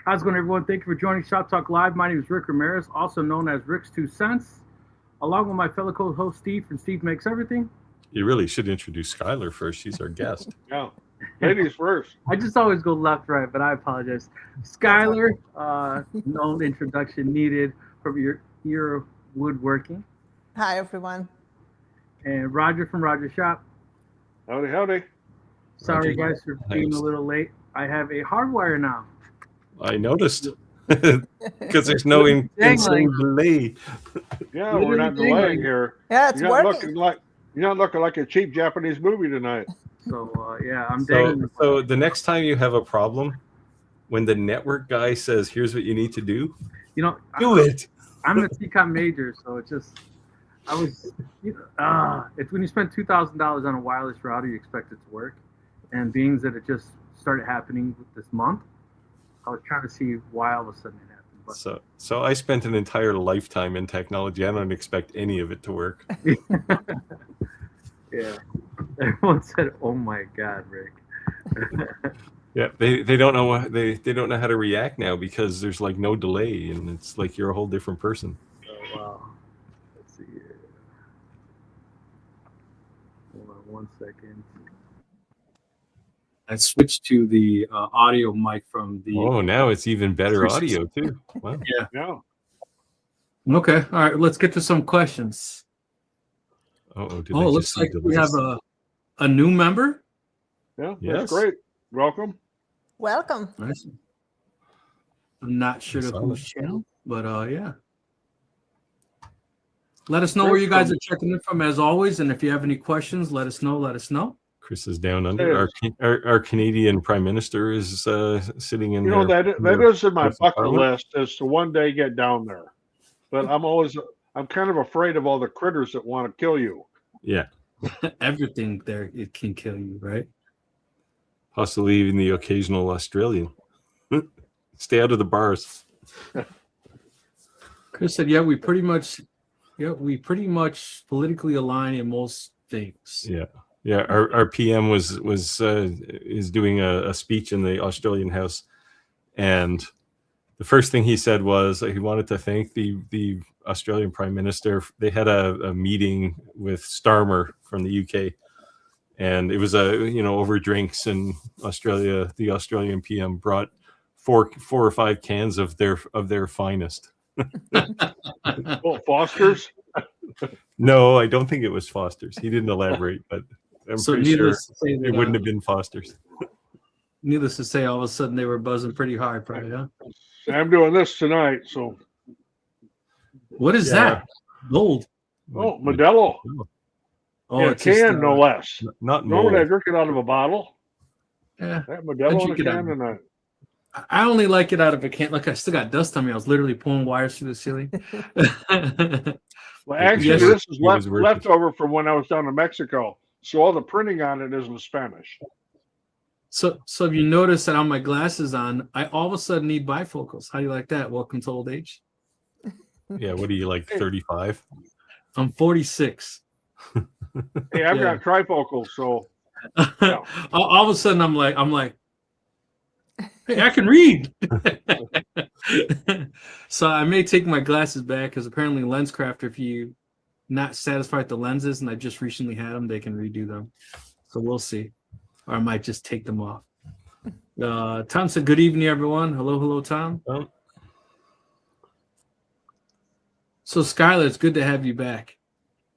How's it going, everyone? Thank you for joining Shop Talk Live. My name is Rick Ramirez, also known as Rick's Two Cents, along with my fellow co-host Steve from Steve Makes Everything. You really should introduce Skylar first. She's our guest. Yeah. Ladies first. I just always go left, right, but I apologize. Skylar, no introduction needed from your woodworking. Hi, everyone. And Roger from Roger Shop. Howdy, howdy. Sorry, Roger. guys, for being a little late. I have a hardwire now. I noticed because there's no insane delay. Yeah, we're not delaying here. Yeah, it's You're not working. looking like a cheap Japanese movie tonight. So, I'm So, dangling. so the next time you have a problem, when the network guy says, "Here's what you need to do," do it. I'm a TCOM major, so it's just, it's when you spend $2,000 on a wireless router, you expect it to work. And being that it just started happening this month, I was trying to see why all of a sudden it happened. But So I spent an entire lifetime in technology. I don't expect any of it to work. yeah, everyone said, "Oh my God, Rick." Yeah, they don't know what they don't know how to react now because there's like no delay and it's like you're a whole different person. Oh, wow. Let's see here. Hold on 1 second. I switched to the audio mic from the. Oh, now it's even better audio too. Wow. Yeah. Okay, all right. Let's get to some questions. Did Oh, I it just looks see like the we have list? a new member. Yeah. Yes. That's great. Welcome. Welcome. Nice. I'm not sure of Saw whose that. channel, but yeah. Let us know where you guys are checking in from, as always, and if you have any questions, let us know. Let us know. Chris is down under. Our Canadian Prime Minister is sitting in You know, there. that is in my with the bucket Parliament. list is to one day get down there. But I'm kind of afraid of all the critters that want to kill you. Yeah, Everything there, it can kill you, right? possibly even the occasional Australian. Stay out of the bars. Chris said, "Yeah, we pretty much politically align in most things." Yeah. Our PM is doing a speech in the Australian House, and the first thing he said was he wanted to thank the Australian Prime Minister. They had a meeting with Starmer from the UK, and it was over drinks in Australia. The Australian PM brought four or five cans of their finest. Oh, Foster's? No, I don't think it was Foster's. He didn't elaborate, but I'm So pretty sure needless to say that, it wouldn't have been Foster's. needless to say, all of a sudden they were buzzing pretty hard, probably. Huh? I'm doing this tonight, so. What is that? Gold. Oh, Modelo. Oh, Yeah, it's just, can, no less. Not mold. Normally I drink it out of a bottle. Yeah, That Modelo in a drink it out can of- tonight. I only like it out of a can. Look, I still got dust on me. I was literally pulling wires through the ceiling. Well, actually, Yes. this is It was worth it. leftover from when I was down in Mexico. So all the printing on it is in Spanish. So if you notice that on my glasses on, I all of a sudden need bifocals. How do you like that? Welcome to old age. Yeah, what are you, like 35? I'm 46. Hey, I've Yeah. got trifocals, so All of a sudden I'm like, hey, I can read. So I may take my glasses back because apparently LensCraft, if you not satisfied with the lenses, and I just recently had them, they can redo them. So we'll see. Or I might just take them off. Tom said, good evening, everyone. Hello, Tom. Well, So Skylar, it's good to have you back.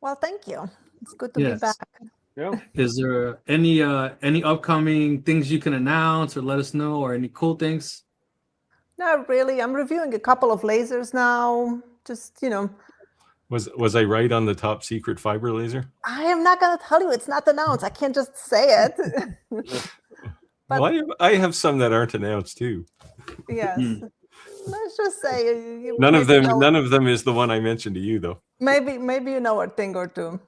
Well, thank you. It's good to Yes. be back. yeah. Is there any upcoming things you can announce or let us know, or any cool things? Not really. I'm reviewing a couple of lasers now. Just, was I right on the top secret fiber laser? I am not going to tell you. It's not announced. I can't just say it. But- Well, I have some that aren't announced too. Yes. Hmm. Let's just say None of maybe them is the one I mentioned to you, though. Maybe you know a thing or two.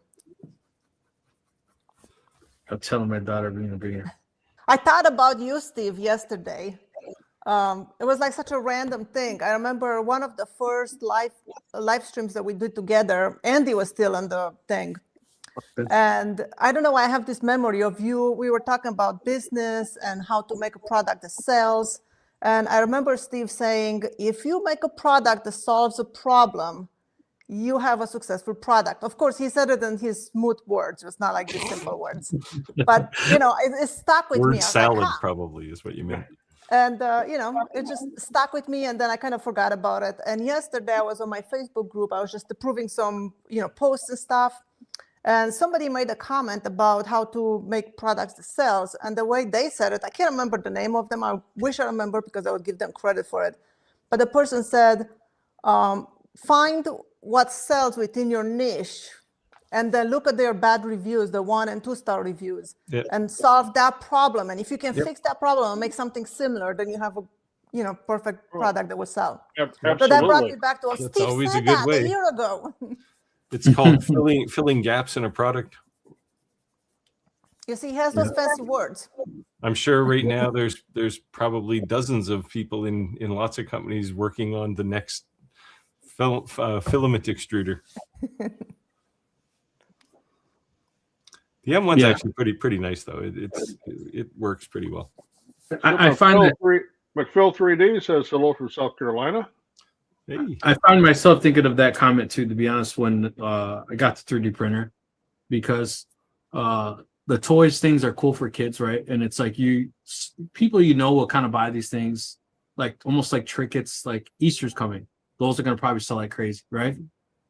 I'm telling my daughter we're gonna bring her. I thought about you, Steve, yesterday. It was like such a random thing. I remember one of the first live streams that we did together. Andy was still on the thing. And I don't know, I have this memory of you. We were talking about business and how to make a product that sells. And I remember Steve saying, if you make a product that solves a problem, you have a successful product. Of course, he said it in his smooth words. It was not like these simple words. But, it stuck with me. Word I was salad like, huh. probably is what you meant. And, it just stuck with me. And then I kind of forgot about it. And yesterday I was on my Facebook group. I was just approving some, posts and stuff. And somebody made a comment about how to make products that sells. And the way they said it, I can't remember the name of them. I wish I remember because I would give them credit for it. But the person said, find what sells within your niche and then look at their bad reviews, the 1 and 2 star reviews, and solve that problem. And if you can fix that problem and make something similar, then you have a perfect product that will sell. Absolutely. So that brought me back to That's Steve always said a good that way. a year ago. It's called filling gaps in a product. You see, he has those fancy words. I'm sure right now there's probably dozens of people in lots of companies working on the next filament extruder. The M1's actually pretty nice though. It works pretty well. I find that McPhil 3D says hello from South Carolina. Hey. I find myself thinking of that comment too, to be honest, when I got the 3D printer, because the toys things are cool for kids, right? And it's like people will kind of buy these things, like almost like trinkets, like Easter's coming. Those are going to probably sell like crazy, right?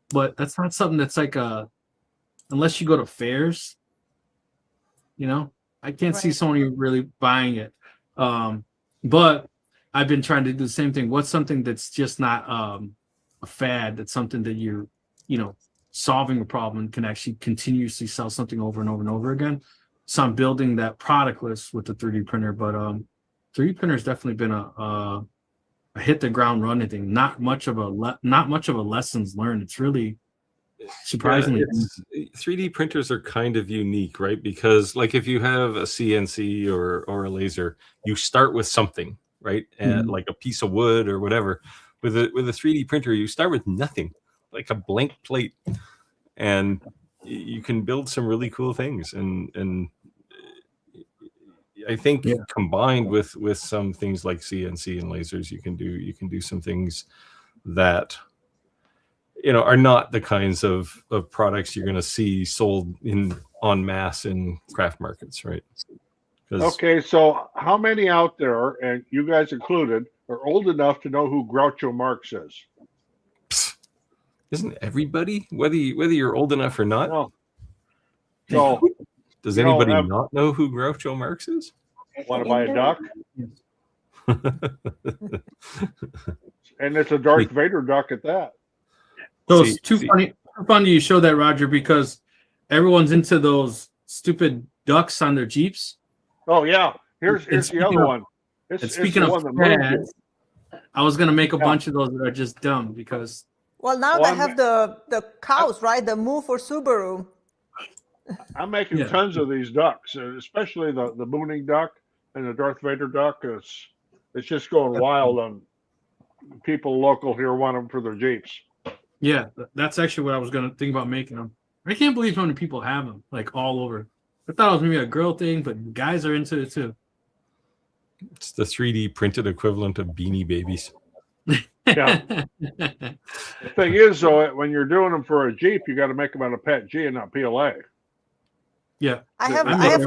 But that's not something that's like unless you go to fairs, I can't see someone really buying it. But I've been trying to do the same thing. What's something that's just not a fad? That's something that you're, solving a problem and can actually continuously sell something over and over and over again. So I'm building that product list with the 3D printer. But 3D printer has definitely been a hit the ground running thing. Not much of a lessons learned. It's really surprisingly. 3D printers are kind of unique, right? Because like if you have a CNC or a laser, you start with something, right? And like a piece of wood or whatever. With a 3D printer, you start with nothing, like a blank plate, and you can build some really cool things. And I think combined with some things like CNC and lasers, you can do some things that are not the kinds of products you're going to see sold en masse in craft markets, right? Okay, so how many out there, and you guys included, are old enough to know who Groucho Marx is? Isn't everybody, whether you're old enough or not? No. So, does anybody not know who Groucho Marx is? Want to buy a duck? And it's a Darth Vader duck at that. So it's too funny you show that, Roger, because everyone's into those stupid ducks on their Jeeps. Oh yeah, here's the other one. Speaking of fads, I was gonna make a bunch of those that are just dumb because. Well, now they have the cows, right? The Moo for Subaru. I'm making tons of these ducks, especially the mooning duck and the Darth Vader duck. It's just going wild on people local here want them for their Jeeps. Yeah, that's actually what I was going to think about making them. I can't believe how many people have them, like all over. I thought it was maybe a girl thing, but guys are into it too. It's the 3D printed equivalent of Beanie Babies. Yeah. The thing is, though, when you're doing them for a Jeep, you got to make them out of PET G and not PLA. Yeah. I have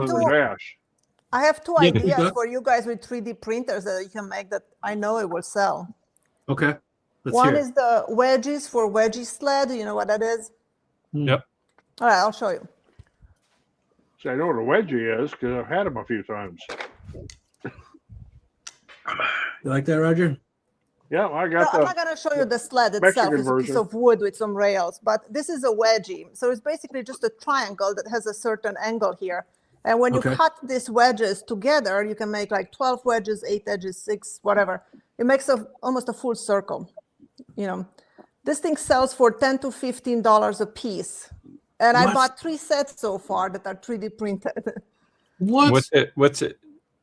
two ideas for you guys with 3D printers that you can make that I know it will sell. Okay. One is the wedges for wedgie sled. You know what that is? Yep. All right, I'll show you. So I know what a wedgie is because I've had them a few times. You like that, Roger? Yeah, I got I'm not going to show you the sled itself. It's a piece of wood with some rails, but this is a wedgie. So it's basically just a triangle that has a certain angle here. And when you cut these wedges together, you can make like 12 wedges, 8 edges, 6, whatever. It makes almost a full circle. This thing sells for $10 to $15 a piece. And I bought 3 sets so far that are 3D printed. What's it?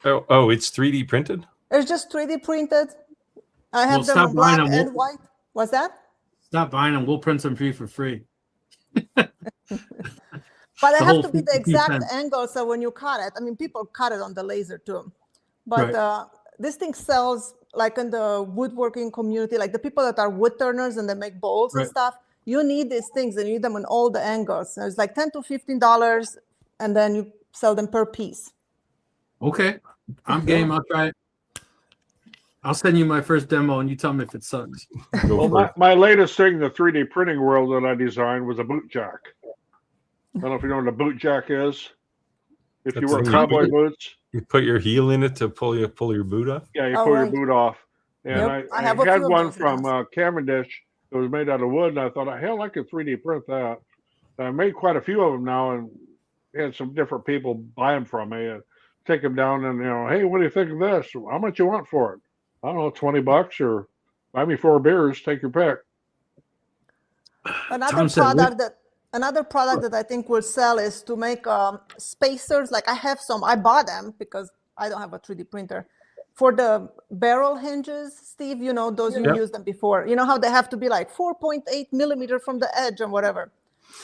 Oh, it's 3D printed? It's just 3D printed. I have them in black and white. What's that? Stop buying them. We'll print them for you for free. But they have to be the exact angle, so when you cut it, I mean, people cut it on the laser too. But this thing sells like in the woodworking community, like the people that are wood turners and they make bowls and stuff, you need these things and you need them in all the angles. So it's like $10 to $15, and then you sell them per piece. Okay, I'm game. I'll try it. I'll send you my first demo and you tell me if it sucks. Well, my latest thing, the 3D printing world that I designed, was a boot jack. I don't know if you know what a boot jack is. If you wear cowboy boots, you put your heel in it to pull your boot off. Yeah, you pull your boot off. And I had one from Cavendish. It was made out of wood, and I thought, hell, I could 3D print that. And I made quite a few of them now, and had some different people buy them from me and take them down and, hey, what do you think of this? How much you want for it? I don't know, $20 or buy me 4 beers. Take your pick. Another product that I think will sell is to make spacers. Like I bought them because I don't have a 3D printer. For the barrel hinges, Steve, those you used them before. You know how they have to be like 4.8 millimeter from the edge and whatever.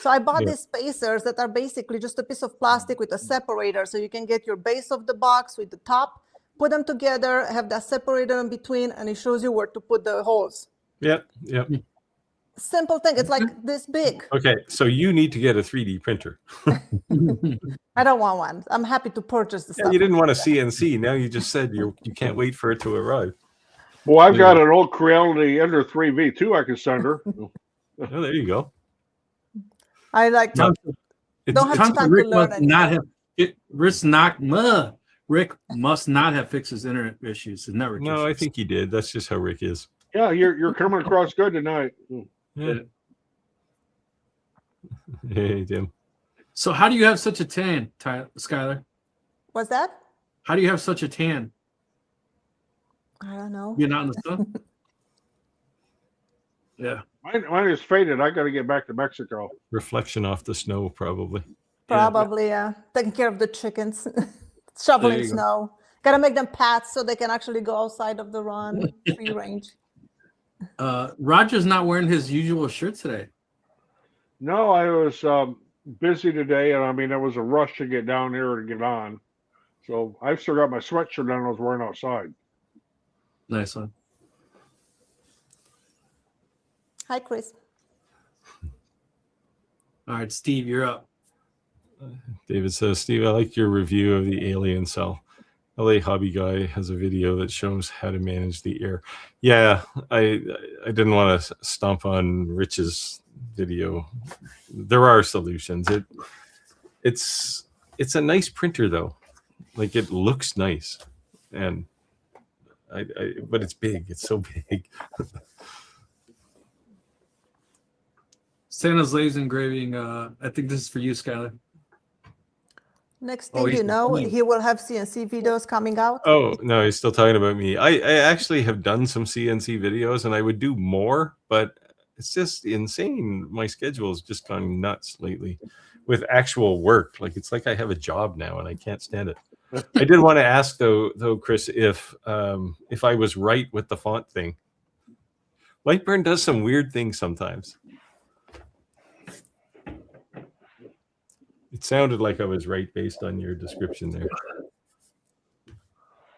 So I bought these spacers that are basically just a piece of plastic with a separator. So you can get your base of the box with the top, put them together, have that separator in between, and it shows you where to put the holes. Yep. Simple thing. It's like this big. Okay, so you need to get a 3D printer. I don't want one. I'm happy to purchase the stuff. You didn't want a CNC. Now you just said you can't wait for it to arrive. Well, I've got an old Creality Ender 3V2 I can send her. Oh, there you go. I like to don't have time to learn anything. Rick must not have fixed his internet issues. His network issues. I think he did. That's just how Rick is. Yeah, you're coming across good tonight. Yeah. Hey, Tim. So how do you have such a tan, Skylar? What's that? How do you have such a tan? I don't know. You're not in the sun? Yeah. Mine is faded. I got to get back to Mexico. Reflection off the snow, probably. Probably, yeah. Taking care of the chickens. Shoveling snow. Got to make them paths so they can actually go outside of the run, free range. Roger's not wearing his usual shirt today. No, I was busy today, and it was a rush to get down here to get on. So I've still got my sweatshirt on I was wearing outside. Nice one. Hi, Chris. All right, Steve, you're up. David says, Steve, I like your review of the alien cell. LA Hobby Guy has a video that shows how to manage the air. Yeah, I didn't want to stomp on Rich's video. There are solutions. It's a nice printer though. Like it looks nice, and but it's big. It's so big. Santa's Laser Engraving. I think this is for you, Skylar. Next thing you know, he will have CNC videos coming out. Oh, no, he's still talking about me. I actually have done some CNC videos, and I would do more, but it's just insane. My schedule has just gone nuts lately with actual work. Like, it's like I have a job now, and I can't stand it. I did want to ask, though, Chris, if I was right with the font thing. Lightburn does some weird things sometimes. It sounded like I was right based on your description there.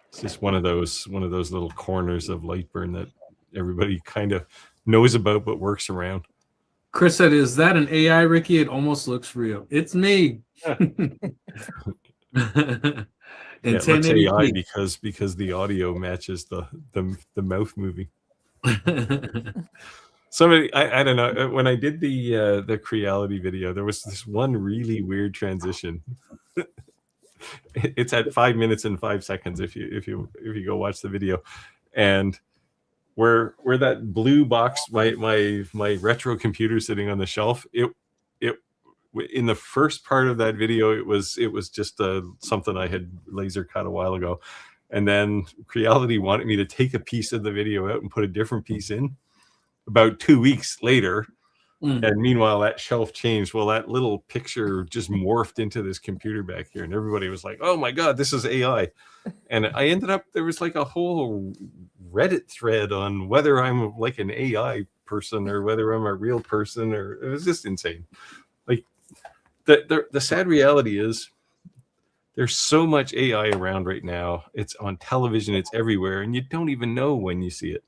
It's just one of those little corners of Lightburn that everybody kind of knows about but works around. Chris said, "Is that an AI, Ricky? It almost looks real." It's me. Yeah, it looks AI because the audio matches the mouth moving. Somebody, I don't know. When I did the Creality video, there was this one really weird transition. It's at 5 minutes and 5 seconds if you go watch the video, and where that blue box, my retro computer sitting on the shelf, it in the first part of that video, it was just something I had laser cut a while ago, and then Creality wanted me to take a piece of the video out and put a different piece in. About 2 weeks later, and meanwhile that shelf changed. Well, that little picture just morphed into this computer back here, and everybody was like, "Oh my god, this is AI!" And I ended up, there was like a whole Reddit thread on whether I'm like an AI person or whether I'm a real person, or it was just insane. Like the sad reality is, there's so much AI around right now. It's on television, it's everywhere, and you don't even know when you see it.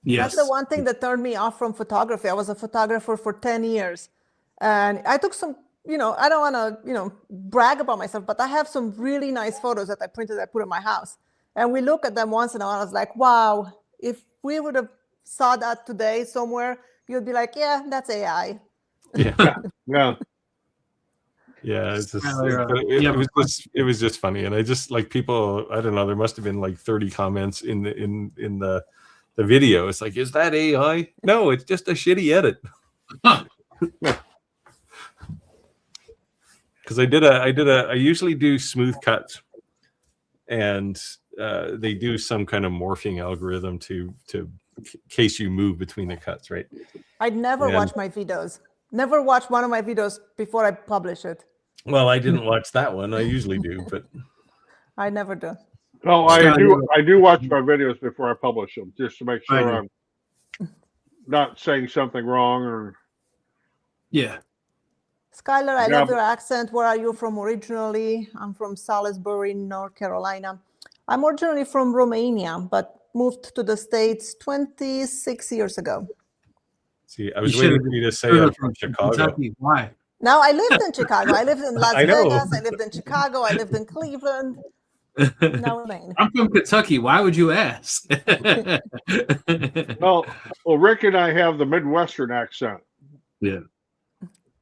Yes. That's the one thing that turned me off from photography. I was a photographer for 10 years. And I took some, I don't want to, brag about myself, but I have some really nice photos that I printed, I put in my house. And we look at them once in a while. I was like, wow, if we would have saw that today somewhere, you'd be like, yeah, that's AI. Yeah. Yeah. Yeah, it's just, it was just funny, and I just like people. I don't know. There must have been like 30 comments in the video. It's like, is that AI? No, it's just a shitty edit. Because I usually do smooth cuts, and they do some kind of morphing algorithm to case you move between the cuts, right? I'd never watch my videos. Never watch one of my videos before I publish it. Well, I didn't watch that one. I usually do, but I never do. No, I do watch my videos before I publish them, just to make sure I'm not saying something wrong or. Yeah. Skylar, I love your accent. Where are you from originally? I'm from Salisbury, North Carolina. I'm originally from Romania, but moved to the States 26 years ago. See, I was waiting for you to say I'm from Chicago. Kentucky. Why? No, I lived in Chicago. I lived in Las Vegas. I lived in Chicago. I lived in Cleveland. Now Maine. I'm from Kentucky. Why would you ask? Well, Rick and I have the Midwestern accent. Yeah.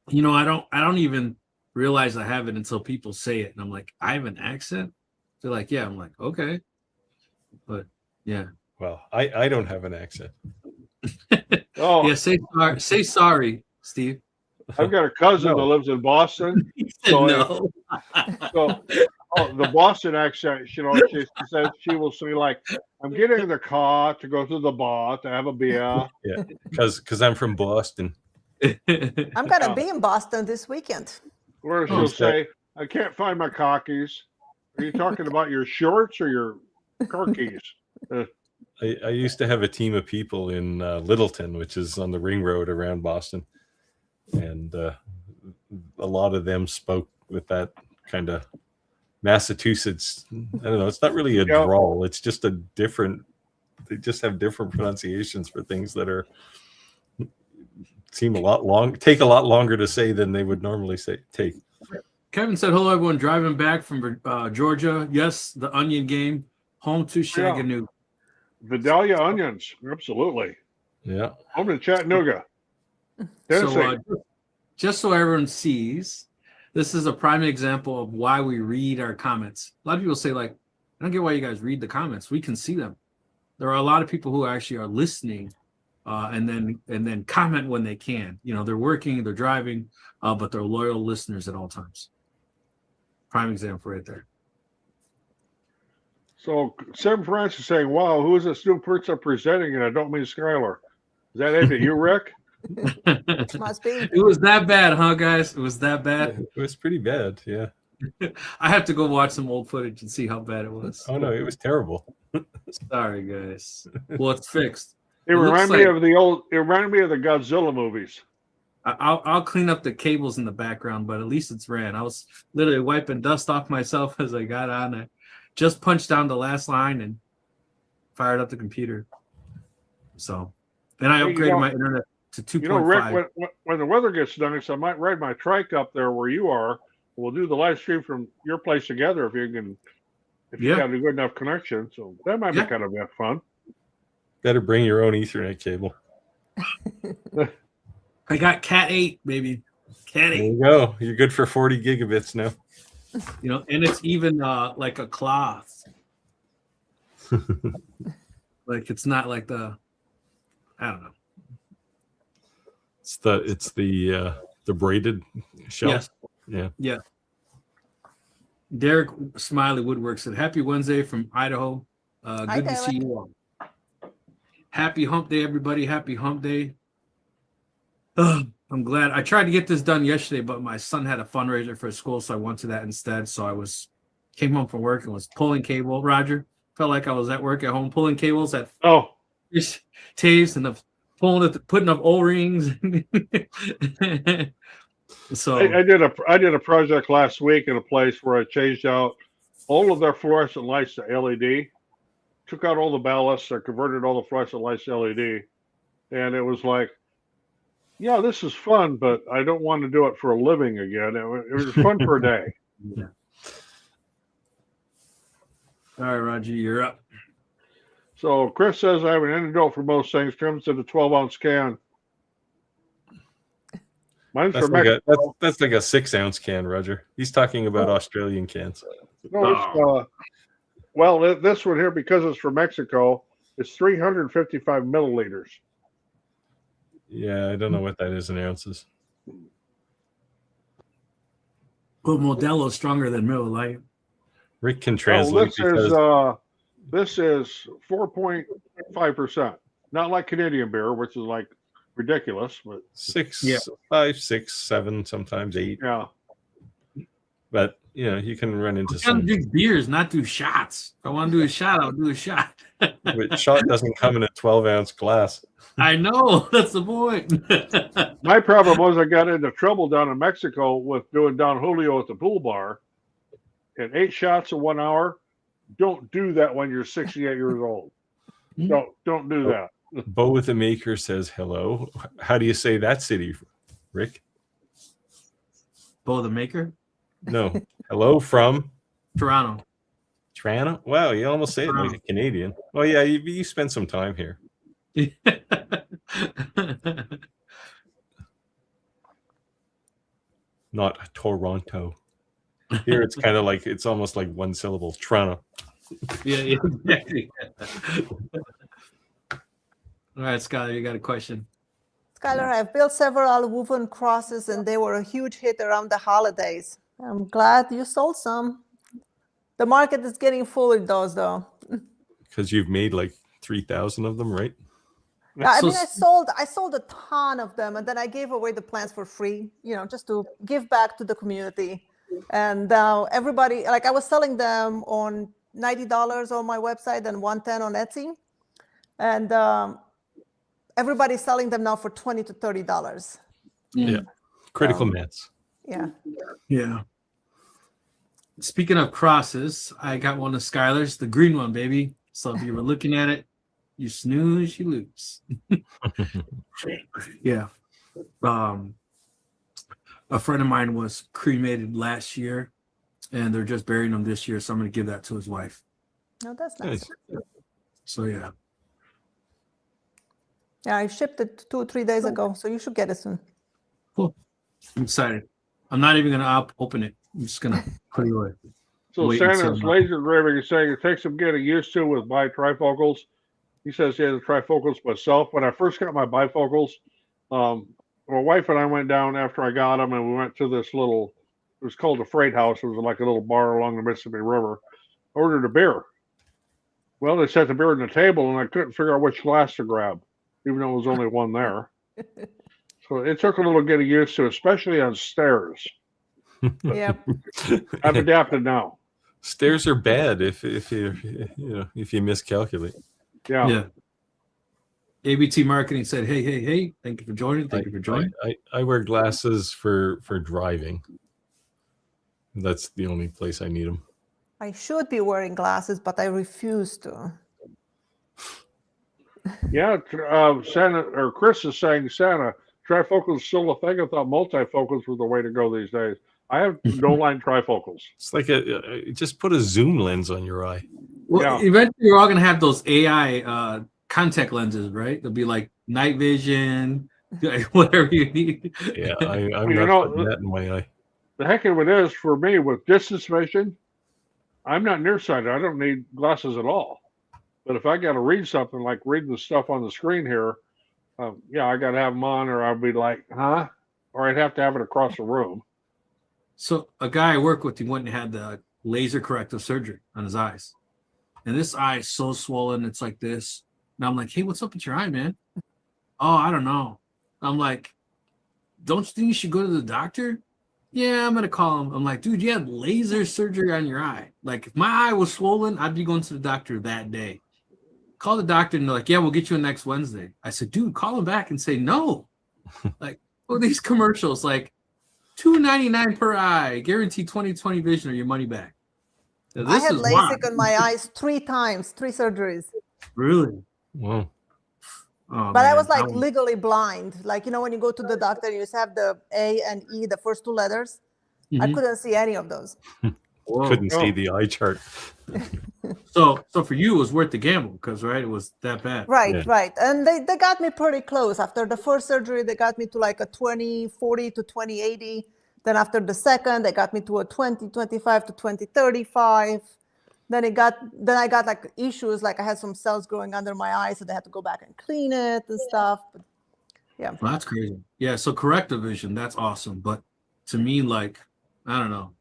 I don't even realize I have it until people say it. And I'm like, I have an accent? They're like, yeah. I'm like, okay. But yeah. Well, I don't have an accent. Oh, yeah, say sorry, Steve. I've got a cousin that lives in Boston. So, no. The Boston accent, she says she will say like, I'm getting in the car to go to the bar to have a beer. Yeah, because I'm from Boston. I'm going to be in Boston this weekend. Or she'll say, I can't find my khakis. Are you talking about your shorts or your car keys? I used to have a team of people in Littleton, which is on the ring road around Boston. And a lot of them spoke with that kind of Massachusetts. I don't know. It's not really a drawl. It's just they just have different pronunciations for things that take a lot longer to say than they would normally take. Kevin said, hello, everyone driving back from Georgia. Yes, the onion game. Home to Shaganoo. Vidalia onions. Absolutely. Yeah. Home to Chattanooga. So, just so everyone sees, this is a prime example of why we read our comments. A lot of people say, like, I don't get why you guys read the comments. We can see them. There are a lot of people who actually are listening and then comment when they can. They're working, they're driving, but they're loyal listeners at all times. Prime example right there. So Sam Francis is saying, wow, who is this new person presenting? And I don't mean Skylar. Is that aimed at you, Rick? Must be. It was that bad, huh, guys? It was that bad? It was pretty bad, yeah. I have to go watch some old footage and see how bad it was. Oh, no, it was terrible. Sorry, guys. Well, it's fixed. It reminded me of the Godzilla movies. I'll clean up the cables in the background, but at least it's ran. I was literally wiping dust off myself as I got on it. Just punched down the last line and fired up the computer. So, and I upgraded my internet to 2.5. Rick, when the weather gets nice, I might ride my trike up there where you are. We'll do the live stream from your place together if you have a good enough connection. So that might be kind of fun. Better bring your own Ethernet cable. I got Cat 8, baby. Cat 8. There you go. You're good for 40 gigabits now. And it's even like a cloth. Like it's not like I don't know. It's the braided shelf. Yes. Yeah. Yeah. Derek Smiley Woodwork said, "Happy Wednesday from Idaho. Good to see you all. Happy Hump Day, everybody. Happy Hump Day." I'm glad. I tried to get this done yesterday, but my son had a fundraiser for school, so I went to that instead. So I came home from work and was pulling cable. Roger, felt like I was at work at home pulling cables at tapes and putting up O-rings. So I did a project last week in a place where I changed out all of their fluorescent lights to LED, took out all the ballasts, I converted all the fluorescent lights to LED, and it was like, yeah, this is fun, but I don't want to do it for a living again. It was fun for a day. yeah. All right, Roger, you're up. So Chris says I have an antidote for most things. Comes in a 12-ounce can. Mine's That's from like Mexico. that's like a 6-ounce can, Roger. He's talking about Australian cans. No, it's, well, this one here, because it's from Mexico, it's 355 milliliters. Yeah, I don't know what that is in ounces. Well, Modelo is stronger than Miller Lite. Rick can Oh, translate this is 4.5%. Not like Canadian beer, which is like ridiculous, but 5, 6, 7, sometimes 8. yeah. But you can run into I'm some. trying to do beers, not do shots. If I want to do a shot, I'll do a shot. But shot doesn't come in a 12-ounce glass. I know, that's the point. My problem was I got into trouble down in Mexico with doing Don Julio at the pool bar. And 8 shots in 1 hour. Don't do that when you're 68 years old. Don't do that. Bo with the Maker says hello. How do you say that city, Rick? Bo the Maker? No. Hello from Toronto. Toronto? Wow, you almost say it like a Canadian. Well, yeah, you spent some time here. Not Toronto. Here it's kind of like, it's almost like one syllable. Toronto. Yeah, exactly. All right, Skylar, you got a question. Skylar, I've built several woven crosses and they were a huge hit around the holidays. I'm glad you sold some. The market is getting full with those though. Because you've made like 3,000 of them, right? I mean, I sold a ton of them and then I gave away the plants for free, just to give back to the community. And everybody, like I was selling them on $90 on my website and $110 on Etsy. And everybody's selling them now for $20 to $30. Yeah. Critical mass. Yeah. Yeah. Speaking of crosses, I got one of Skylar's, the green one, baby. So if you were looking at it, you snooze, you lose. Yeah. A friend of mine was cremated last year, and they're just burying him this year. So I'm going to give that to his wife. No, that's nice. So yeah. Yeah, I shipped it 2 or 3 days ago, so you should get it soon. Cool. I'm excited. I'm not even going to open it. I'm just going to put it away. So Santa's laser engraving is saying it takes some getting used to with bifocals. He says he has trifocals myself. When I first got my bifocals, my wife and I went down after I got them, and we went to this little, it was called the Freight House. It was like a little bar along the Mississippi River. Ordered a beer. Well, they set the beer on the table, and I couldn't figure out which glass to grab, even though there was only one there. So it took a little getting used to, especially on stairs. Yeah. I've adapted now. Stairs are bad if you miscalculate. Yeah. Yeah. ABT Marketing said, hey, thank you for joining. Thank you for joining. I wear glasses for driving. That's the only place I need them. I should be wearing glasses, but I refuse to. Yeah, Santa, or Chris is saying Santa, trifocals is still a thing. I thought multifocals were the way to go these days. I have no line trifocals. It's like just put a zoom lens on your eye. Well, eventually we're all going to have those AI contact lenses, right? They'll be like night vision, whatever you need. Yeah, I'm not putting that in my eye. The heck of it is, for me, with distance vision, I'm not nearsighted. I don't need glasses at all. But if I got to read something, like reading the stuff on the screen here, I got to have them on, or I'd be like, huh? Or I'd have to have it across the room. So a guy I work with, he went and had the laser corrective surgery on his eyes. And this eye is so swollen, it's like this. And I'm like, hey, what's up with your eye, man? Oh, I don't know. I'm like, don't you think you should go to the doctor? Yeah, I'm going to call him. I'm like, dude, you had laser surgery on your eye. Like, if my eye was swollen, I'd be going to the doctor that day. Call the doctor, and they're like, yeah, we'll get you in next Wednesday. I said, dude, call him back and say no. Like, these commercials, like, $2.99 per eye, guaranteed 20/20 vision or your money back. Now, I this had is LASIK wild. on my eyes 3 times, 3 surgeries. Really? Wow. Oh, But I man. was like legally blind. Like, you know, when you go to the doctor, you just have the A and E, the first 2 letters. I Mhm. couldn't see any of those. Whoa. Couldn't see the eye chart. So for you, it was worth the gamble because, right, it was that bad. Right, Yeah. right. And they got me pretty close. After the first surgery, they got me to like a 20/40 to 20/80. Then after the second, they got me to a 20/25 to 20/35. Then I got like issues, like I had some cells growing under my eyes, so they had to go back and clean it and stuff. But yeah. Well, that's crazy. Yeah, so corrective vision, that's awesome. But to me, like, I don't know,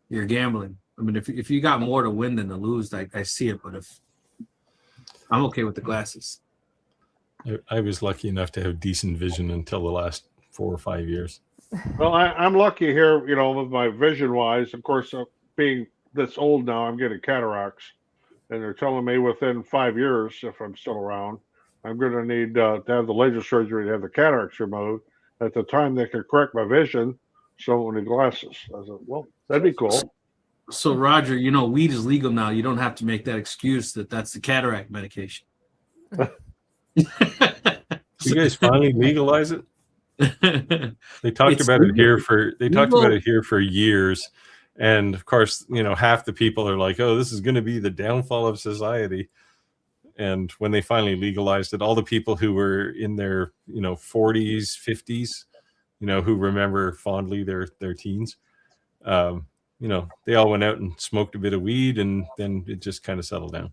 you're gambling. I mean, if you got more to win than to lose, I see it. But if I'm okay with the glasses. I was lucky enough to have decent vision until the last 4 or 5 years. Well, I'm lucky here, you know, with my vision wise. Of course, being this old now, I'm getting cataracts, and they're telling me within 5 years, if I'm still around, I'm going to need to have the laser surgery to have the cataracts removed. At the time, they could correct my vision, so I won't need glasses. I said, well, that'd be cool. So Roger, you know, weed is legal now. You don't have to make that excuse that that's the cataract medication. You guys finally legalize it? They talked It's about it legal. here for years, and of course, you know, half the people are like, "Oh, this is going to be the downfall of society." And when they finally legalized it, all the people who were in their, you know, 40s, 50s, you know, who remember fondly their teens, you know, they all went out and smoked a bit of weed, and then it just kind of settled down.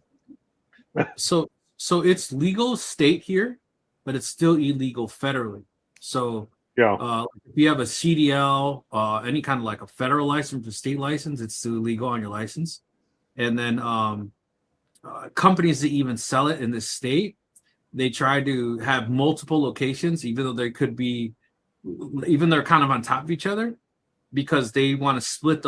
So it's legal state here, but it's still illegal federally. So Yeah. if you have a CDL, any kind of like a federal license or state license, it's still illegal on your license. And then companies that even sell it in this state, they try to have multiple locations, even though they could be, even they're kind of on top of each other, because they want to split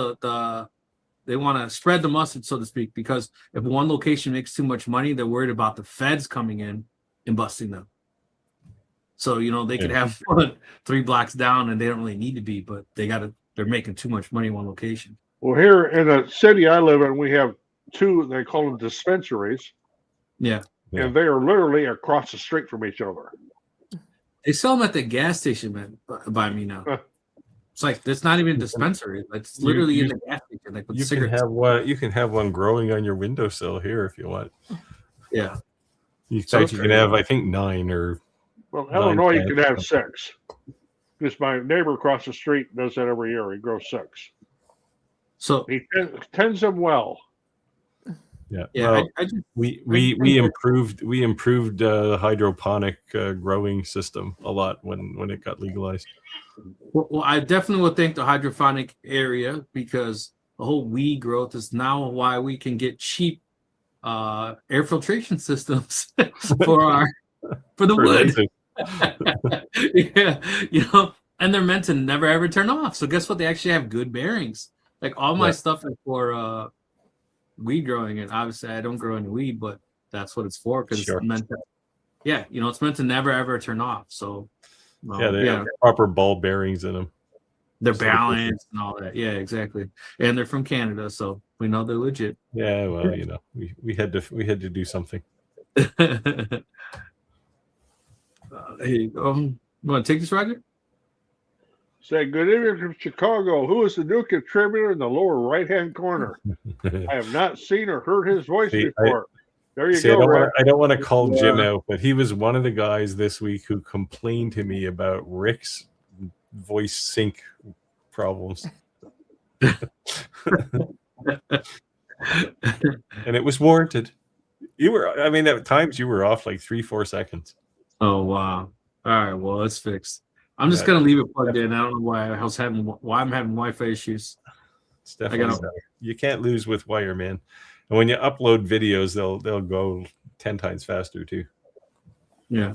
they want to spread the mustard, so to speak, because if one location makes too much money, they're worried about the feds coming in and busting them. So, you know, they could have 3 blocks down and they don't really need to be, but they're making too much money in one location. Well, here in the city I live in, we have 2, they call them dispensaries, Yeah. and they are literally across the street from each other. They sell them at the gas station, man, by me now. It's like, it's not even a dispensary. It's literally in the gas station. Like with You can cigarettes. you can have one growing on your windowsill here if you want. Yeah. In fact, you can have, I think, 9 or. Well, 9 Illinois, you plants. could have 6. Because my neighbor across the street does that every year. He grows 6. So He tends them well. Yeah. yeah, Well, I just, we improved the hydroponic growing system a lot when it got legalized. well, I definitely would thank the hydroponic area, because the whole weed growth is now why we can get cheap air filtration systems for the wood. Yeah, you know, and they're meant to never ever turn off. So guess what? They actually have good bearings. Like all my stuff is for weed growing, and obviously I don't grow any weed, but that's what it's for, because it's meant to, yeah, you know, it's meant to never ever turn off. So They have proper ball bearings in them. They're balanced and all that. Yeah, exactly. And they're from Canada, so we know they're legit. Yeah, well, you know, we had to do something. Here you go. You want to take this, Roger? Say, good evening from Chicago. Who is the new contributor in the lower right-hand corner? I have not seen or heard his voice before. There you go, Rick. I don't want to call Jim out, but he was one of the guys this week who complained to me about Rick's voice sync problems. And it was warranted. I mean, at times you were off like 3-4 seconds. Oh, wow. All right, well, it's fixed. I'm just gonna leave it plugged in. I don't know why I'm having Wi-Fi issues. It's definitely better. You can't lose with wire, man. And when you upload videos, they'll go 10 times faster too. Yeah.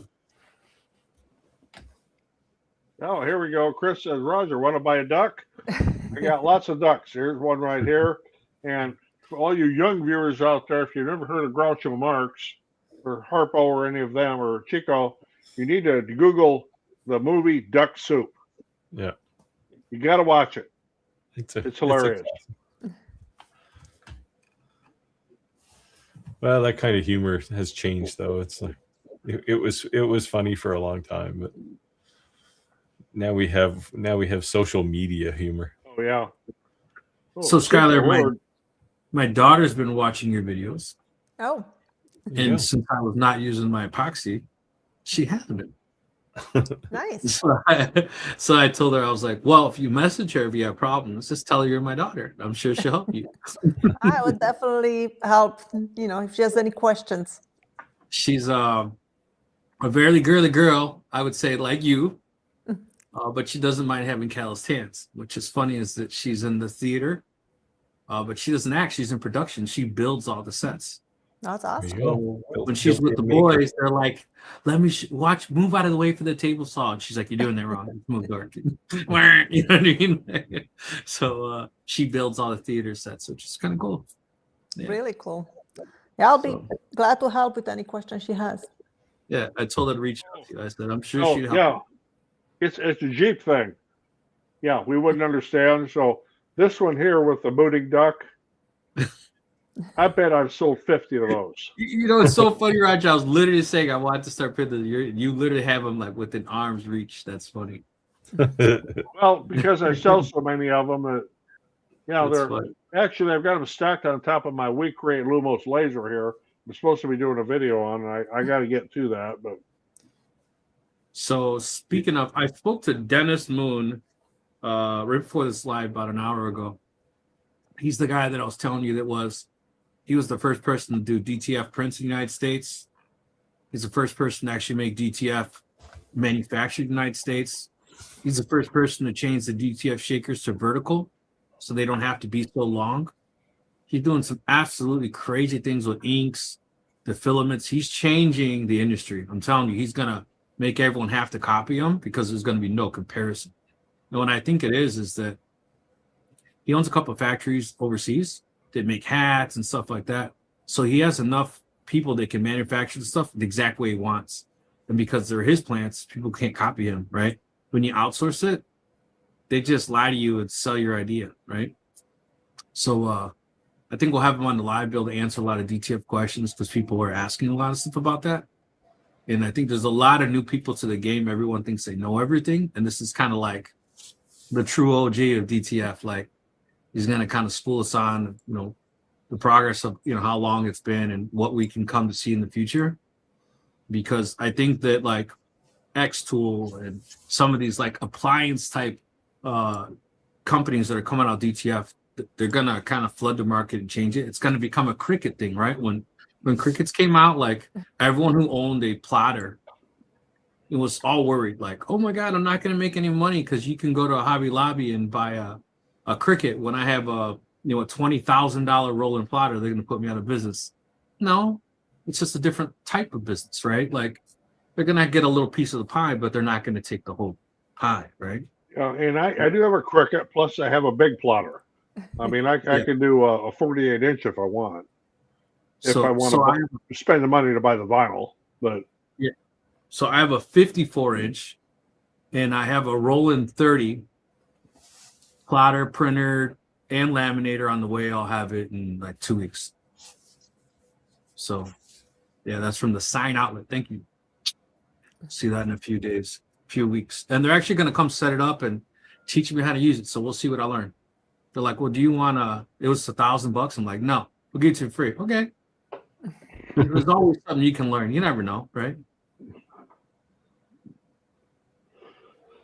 Oh, here we go. Chris says, Roger, want to buy a duck? I got lots of ducks. Here's one right here. And for all you young viewers out there, if you've never heard of Groucho Marx or Harpo or any of them or Chico, you need to Google the movie Duck Soup. Yeah. You got to watch it. It's hilarious. Well, that kind of humor has changed, though. It's like it was funny for a long time, but now we have social media humor. Oh yeah. Oh, So Skylar, Lord. my daughter's been watching your videos, Oh, and Yeah. since I was not using my epoxy, she hasn't been. nice. So I told her, I was like, well, if you message her if you have problems, just tell her you're my daughter. I'm sure she'll help you. I would definitely help, if she has any questions. She's a very girly girl, I would say, like you, but she doesn't mind having calloused hands. Which is funny is that she's in the theater, but she doesn't act. She's in production. She builds all the sets. That's There awesome. you go. So when she's with the boys, they're like, let me move out of the way for the table saw. And she's like, you're doing that wrong. Move dark. You know what I mean? So she builds all the theater sets, which is kind of cool. Yeah. Really cool. Yeah, I'll be So, glad to help with any question she has. yeah, I told her to reach out to you. I said, I'm sure Oh she'd help. yeah, it's a Jeep thing. Yeah, we wouldn't understand. So this one here with the mooning duck, I bet I've sold 50 of those. You know, it's so funny, Roger. I was literally saying I wanted to start putting you literally have them like within arm's reach. That's funny. Well, because I sell so many of them, That's they're funny. actually I've got them stacked on top of my weak rate Lumos laser here. I'm supposed to be doing a video on, and I got to get to that. But So speaking of, I spoke to Dennis Moon right before this live about an hour ago. He's the guy that I was telling you he was the first person to do DTF prints in the United States. He's the first person to actually make DTF manufactured in the United States. He's the first person to change the DTF shakers to vertical so they don't have to be so long. He's doing some absolutely crazy things with inks, the filaments. He's changing the industry. I'm telling you, he's going to make everyone have to copy him because there's going to be no comparison. And what I think it is that he owns a couple of factories overseas that make hats and stuff like that. So he has enough people that can manufacture the stuff the exact way he wants. And because they're his plants, people can't copy him, right? When you outsource it, they just lie to you and sell your idea, right? So I think we'll have him on the live, be able to answer a lot of DTF questions because people are asking a lot of stuff about that. And I think there's a lot of new people to the game. Everyone thinks they know everything. And this is kind of like the true OG of DTF. Like, he's going to kind of school us on, the progress of, how long it's been and what we can come to see in the future. Because I think that like X-Tool and some of these like appliance type companies that are coming out DTF, they're going to kind of flood the market and change it. It's going to become a Cricut thing, right? When Cricuts came out, like everyone who owned a plotter, it was all worried like, oh my God, I'm not going to make any money because you can go to a Hobby Lobby and buy a Cricut when I have a $20,000 rolling plotter. They're going to put me out of business. No, it's just a different type of business, right? Like they're going to get a little piece of the pie, but they're not going to take the whole pie, right? and I do have a Cricut. Plus, I have a big plotter. I mean, I can do a 48-inch if I want. If I want to spend the money to buy the vinyl, but yeah. So I have a 54-inch, and I have a Roland 30 plotter, printer, and laminator on the way. I'll have it in like 2 weeks. So, yeah, that's from the Sign Outlet. Thank you. See that in a few weeks, and they're actually going to come set it up and teach me how to use it. So we'll see what I learn. They're like, well, do you want it was $1,000. I'm like, no, we'll give it to you free. Okay. There's always something you can learn. You never know, right?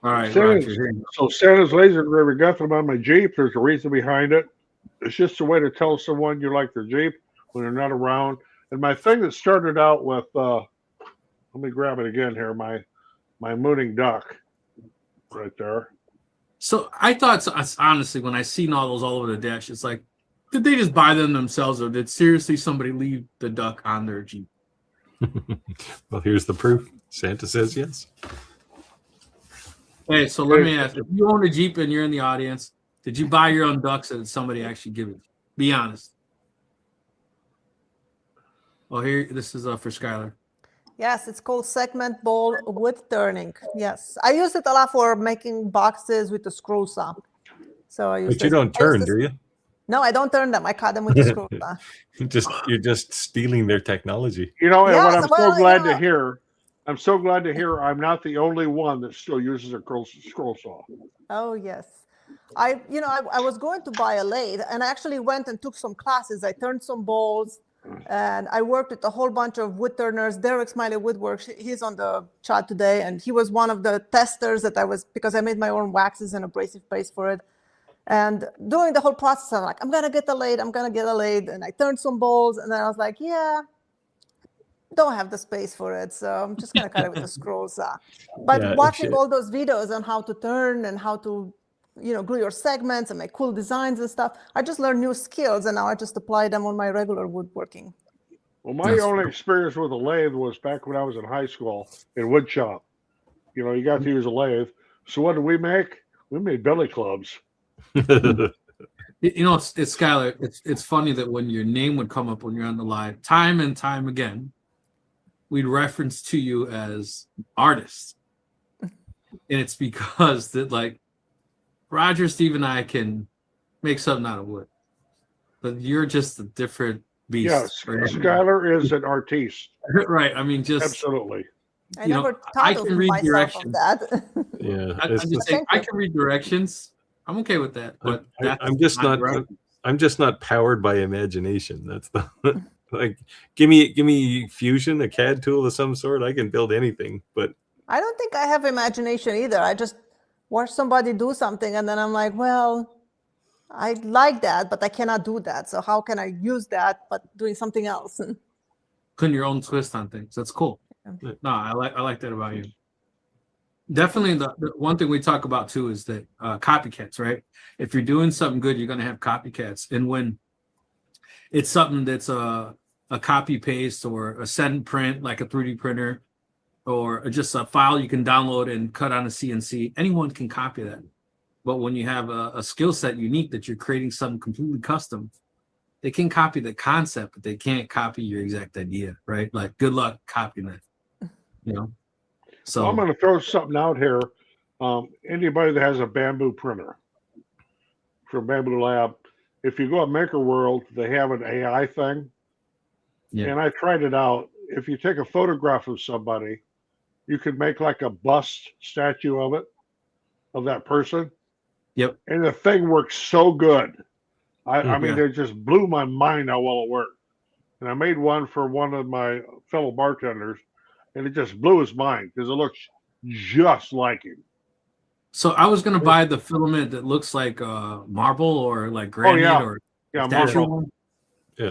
All right. So Santa's laser engraver got them on my Jeep. There's a reason behind it. It's just a way to tell someone you like their Jeep when they're not around. And my thing that started out with, let me grab it again here, my mooning duck right there. So I thought, honestly, when I seen all those all over the dash, it's like, did they just buy them themselves, or did seriously somebody leave the duck on their Jeep? Well, here's the proof. Santa says yes. Hey, so let me ask: if you own a Jeep and you're in the audience, did you buy your own ducks, or did somebody actually give it? Be honest. Oh, here, this is for Skylar. Yes, it's called segment bowl wood turning. Yes, I use it a lot for making boxes with the screw saw. So I use But you this. don't turn, do you? No, I don't turn them. I cut them with the screw saw. You're just stealing their technology. You know, and what Yes, I'm well, so glad you know, to hear, I'm not the only one that still uses a scroll saw. oh yes. I was going to buy a lathe, and I actually went and took some classes. I turned some bowls, and I worked with a whole bunch of wood turners. Derek Smiley Woodworks, he's on the chat today, and he was one of the testers because I made my own waxes and abrasive paste for it. And during the whole process, I'm like, I'm gonna get a lathe, and I turned some bowls, and then I was like, yeah, don't have the space for it, so I'm just gonna cut it with a scroll saw. But Yeah, watching all those videos on how to turn and how to glue your segments and make cool designs and stuff, I just learned new skills, and now I just apply them on my regular woodworking. Well, my only experience with a lathe was back when I was in high school in wood shop. You got to use a lathe. So what did we make? We made billy clubs. It's Skylar. It's funny that when your name would come up when you're on the live, time and time again, we'd reference to you as artist, and it's because that like Roger, Steve, and I can make something out of wood, but you're just a different beast. Yes, right? Skylar is an artiste. Right. I mean, just absolutely. I never thought of myself of that. Yeah, I'm just saying, I can read directions. I'm okay with that, but I'm just not powered by imagination. That's the like. Give me Fusion, a CAD tool of some sort. I can build anything, but I don't think I have imagination either. I just watch somebody do something, and then I'm like, well, I like that, but I cannot do that. So how can I use that, but doing something else? Putting your own twist on things. That's cool. No, I like that about you. Definitely, the one thing we talk about too is that copycats, right? If you're doing something good, you're going to have copycats, and when it's something that's a copy paste or a send print, like a 3D printer, or just a file you can download and cut on a CNC, anyone can copy that. But when you have a skill set unique that you're creating something completely custom, they can copy the concept, but they can't copy your exact idea, right? Like, good luck copying that. So well, I'm going to throw something out here. Anybody that has a bamboo printer from Bamboo Lab, if you go to Maker World, they have an AI thing. Yeah. And I tried it out. If you take a photograph of somebody, you could make like a bust statue of that person. Yep. And the thing works so good. I mean, it just blew my mind how well it worked. And I made one for one of my fellow bartenders, and it just blew his mind because it looks just like him. So I was going to buy the filament that looks like marble or like granite or marble. Yeah.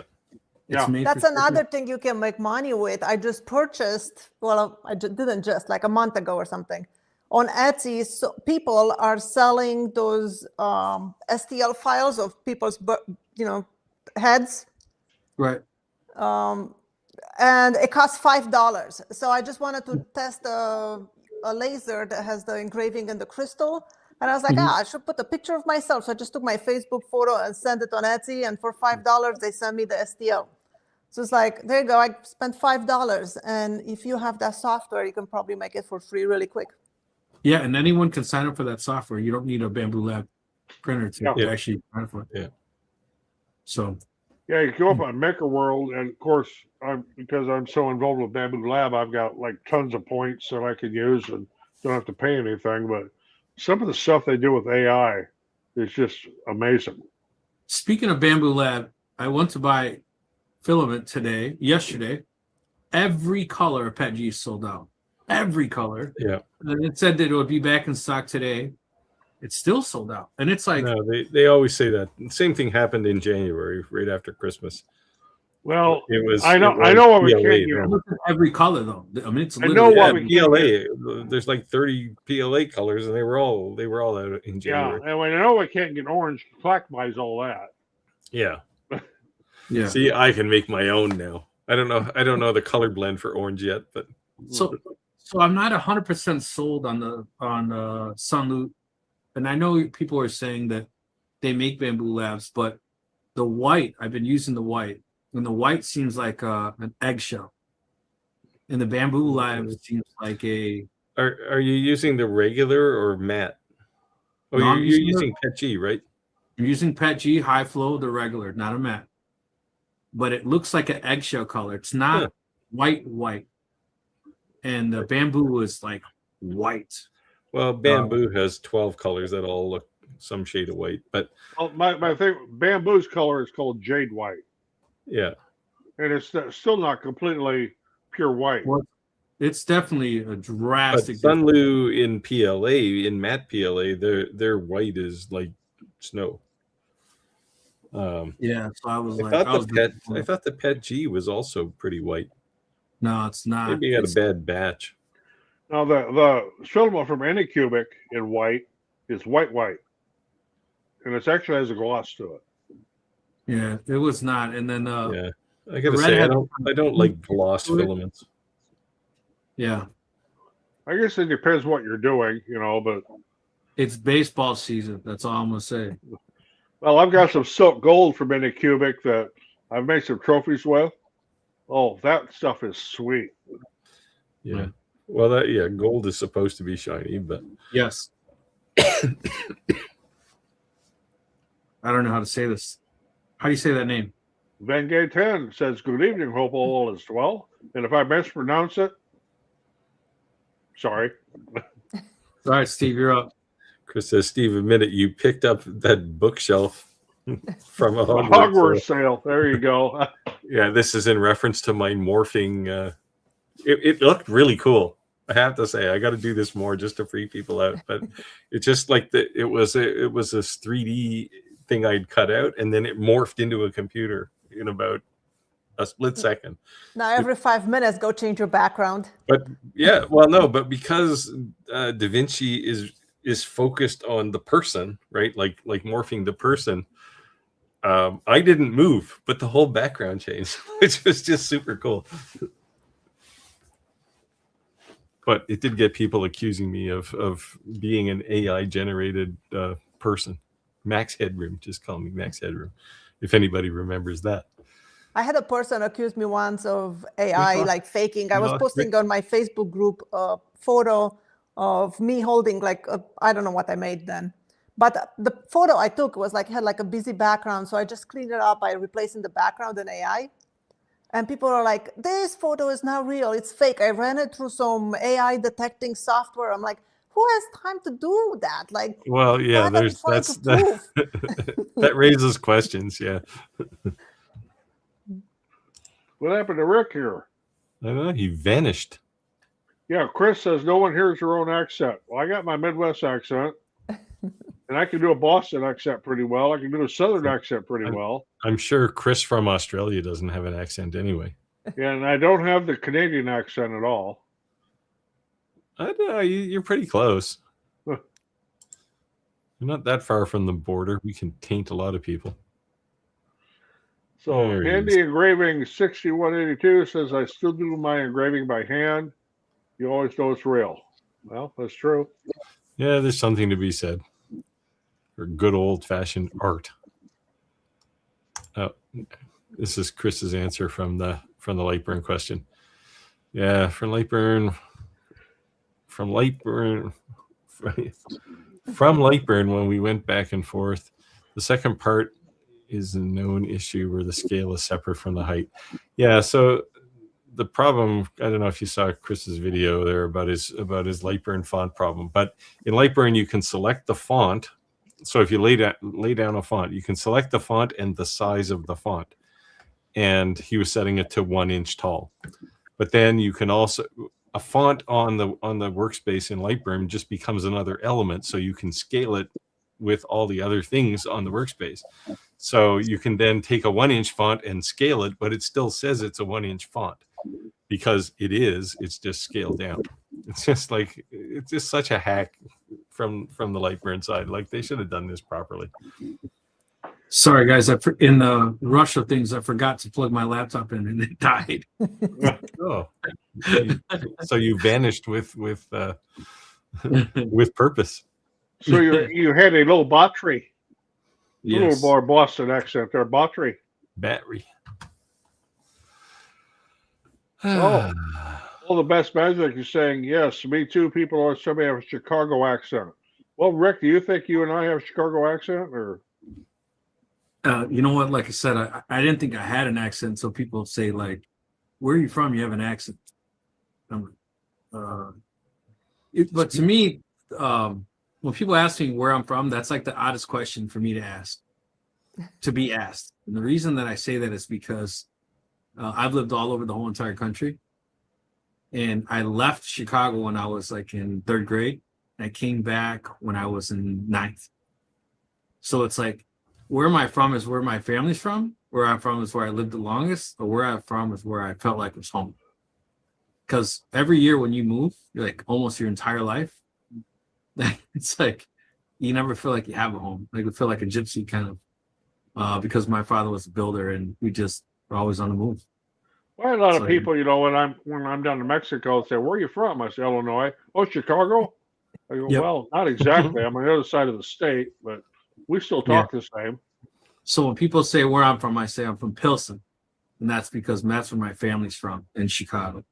That's another thing you can make money with. I just purchased, didn't just like a month ago or something, on Etsy. So people are selling those STL files of people's, heads. Right. And it costs $5. So I just wanted to test a laser that has the engraving and the crystal. And I was like, I should put a picture of myself. So I just took my Facebook photo and sent it on Etsy. And for $5, they sent me the STL. So it's like, there you go. I spent $5. And if you have that software, you can probably make it for free really quick. Yeah. And anyone can sign up for that software. You don't need a Bamboo Lab printer to actually sign up for it. Yeah. So. Yeah, you go up on Maker World, and of course, because I'm so involved with Bamboo Lab, I've got like tons of points that I can use and don't have to pay anything. But some of the stuff they do with AI is just amazing. Speaking of Bamboo Lab, I went to buy Filament yesterday. Every color of Pet G is sold out. Every color. Yeah. And it said that it would be back in stock today. It's still sold out. And it's like, no, they always say that. The same thing happened in January, right after Christmas. Well, it was. I know what we can't get. Every color though. I mean, it's. I know what we PLA. There's like 30 PLA colors, and they were all out in January. Yeah, and I know we can't get orange. Clack buys all that. Yeah. Yeah. See, I can make my own now. I don't know the color blend for orange yet, but so I'm not 100% sold on the Sunloot. And I know people are saying that they make Bamboo Labs, but the white, I've been using the white, and the white seems like an eggshell. And the Bamboo Live seems like a. Are you using the regular or matte? Oh, No, you're using Pet G, right? I'm using Pet G high flow, the regular, not a matte. But it looks like an eggshell color. It's not white. And the Bamboo is like white. Well, Bamboo has 12 colors that all look some shade of white, but my thing, Bamboo's color is called jade white, yeah, and it's still not completely pure white. Well, it's definitely a but drastic. Sunlu in PLA, in matte PLA, their white is like snow. Yeah, so I was like, I thought the Pet G was also pretty white. No, it's not. Maybe you got a bad batch. Now the Filament from Anycubic in white is white, and it actually has a gloss to it. Yeah, it was not. And then Yeah, I gotta say, I don't like gloss filaments. Yeah, I guess it depends what you're doing, but it's baseball season. That's all I'm gonna say. well, I've got some silk gold from Anycubic that I've made some trophies with. Oh, that stuff is sweet. Yeah. Well, gold is supposed to be shiny, but Yes. I don't know how to say this. How do you say that name? Van Gay 10 says, "Good evening, hope all is well." And if I mispronounce it, sorry. All right, Steve, you're up. Chris says, Steve, admit it, you picked up that bookshelf from a Hogwarts sale. There you go. Yeah, this is in reference to my morphing. It looked really cool. I have to say, I got to do this more just to freak people out. But it's just like it was this 3D thing I'd cut out, and then it morphed into a computer in about a split second. Now every 5 minutes, go change your background. But yeah, well, no, but because DaVinci is focused on the person, right? Like morphing the person. I didn't move, but the whole background changed, which was just super cool. But it did get people accusing me of being an AI generated person. Max Headroom, just call me Max Headroom, if anybody remembers that. I had a person accuse me once of AI, like faking. I was posting on my Facebook group a photo of me holding I don't know what I made then. But the photo I took was had a busy background. So I just cleaned it up by replacing the background in AI. And people are like, this photo is not real. It's fake. I ran it through some AI detecting software. I'm like, who has time to do that? Well, yeah, that raises questions. Yeah. What happened to Rick here? I don't know. He vanished. Yeah, Chris says no one hears their own accent. Well, I got my Midwest accent, and I can do a Boston accent pretty well. I can do a Southern accent pretty well. I'm sure Chris from Australia doesn't have an accent anyway. Yeah, and I don't have the Canadian accent at all. I don't know. You're pretty close. Huh. You're not that far from the border. We can taint a lot of people. So Handy Engraving 6182 says, I still do my engraving by hand. You always know it's real. Well, that's true. Yeah, there's something to be said for good old-fashioned art. Oh, this is Chris's answer from the Lightburn question. Yeah, from Lightburn, when we went back and forth, the second part is a known issue where the scale is separate from the height. Yeah, so the problem, I don't know if you saw Chris's video there about his Lightburn font problem, but in Lightburn you can select the font. So if you lay down a font, you can select the font and the size of the font. And he was setting it to 1 inch tall. But then you can also, a font on the workspace in Lightburn just becomes another element, so you can scale it with all the other things on the workspace. So you can then take a 1 inch font and scale it, but it still says it's a 1 inch font because it's just scaled down. It's just such a hack from the Lightburn side. Like, they should have done this properly. Sorry, guys. In the rush of things, I forgot to plug my laptop in, and it died. Oh, so you vanished with purpose. So you had a little battery. Yes. A little more Boston accent there. Battery. Battery. Oh, all the best magic is saying, yes, me too. People always tell me I have a Chicago accent. Well, Rick, do you think you and I have a Chicago accent, or? You know what? Like I said, I didn't think I had an accent. So people say like, "Where are you from? You have an accent." I'm like, but to me, when people ask me where I'm from, that's like the oddest question for me to ask, to be asked. And the reason that I say that is because I've lived all over the whole entire country. And I left Chicago when I was like in 3rd grade. And I came back when I was in 9th. So it's like, where am I from is where my family's from. Where I'm from is where I lived the longest. Or where I'm from is where I felt like it was home. Because every year when you move, you're like almost your entire life, it's like you never feel like you have a home. Like you feel like a gypsy kind of, because my father was a builder and we just were always on the move. Well, a lot of people, you know, when I'm down to Mexico, say, "Where are you from?" I say, "Illinois." "Oh, Chicago." I go, Yep. "Well, not exactly. I'm on the other side of the state, but we still talk the same." So when people say where I'm from, I say I'm from Pilsen, and that's because that's where my family's from in Chicago.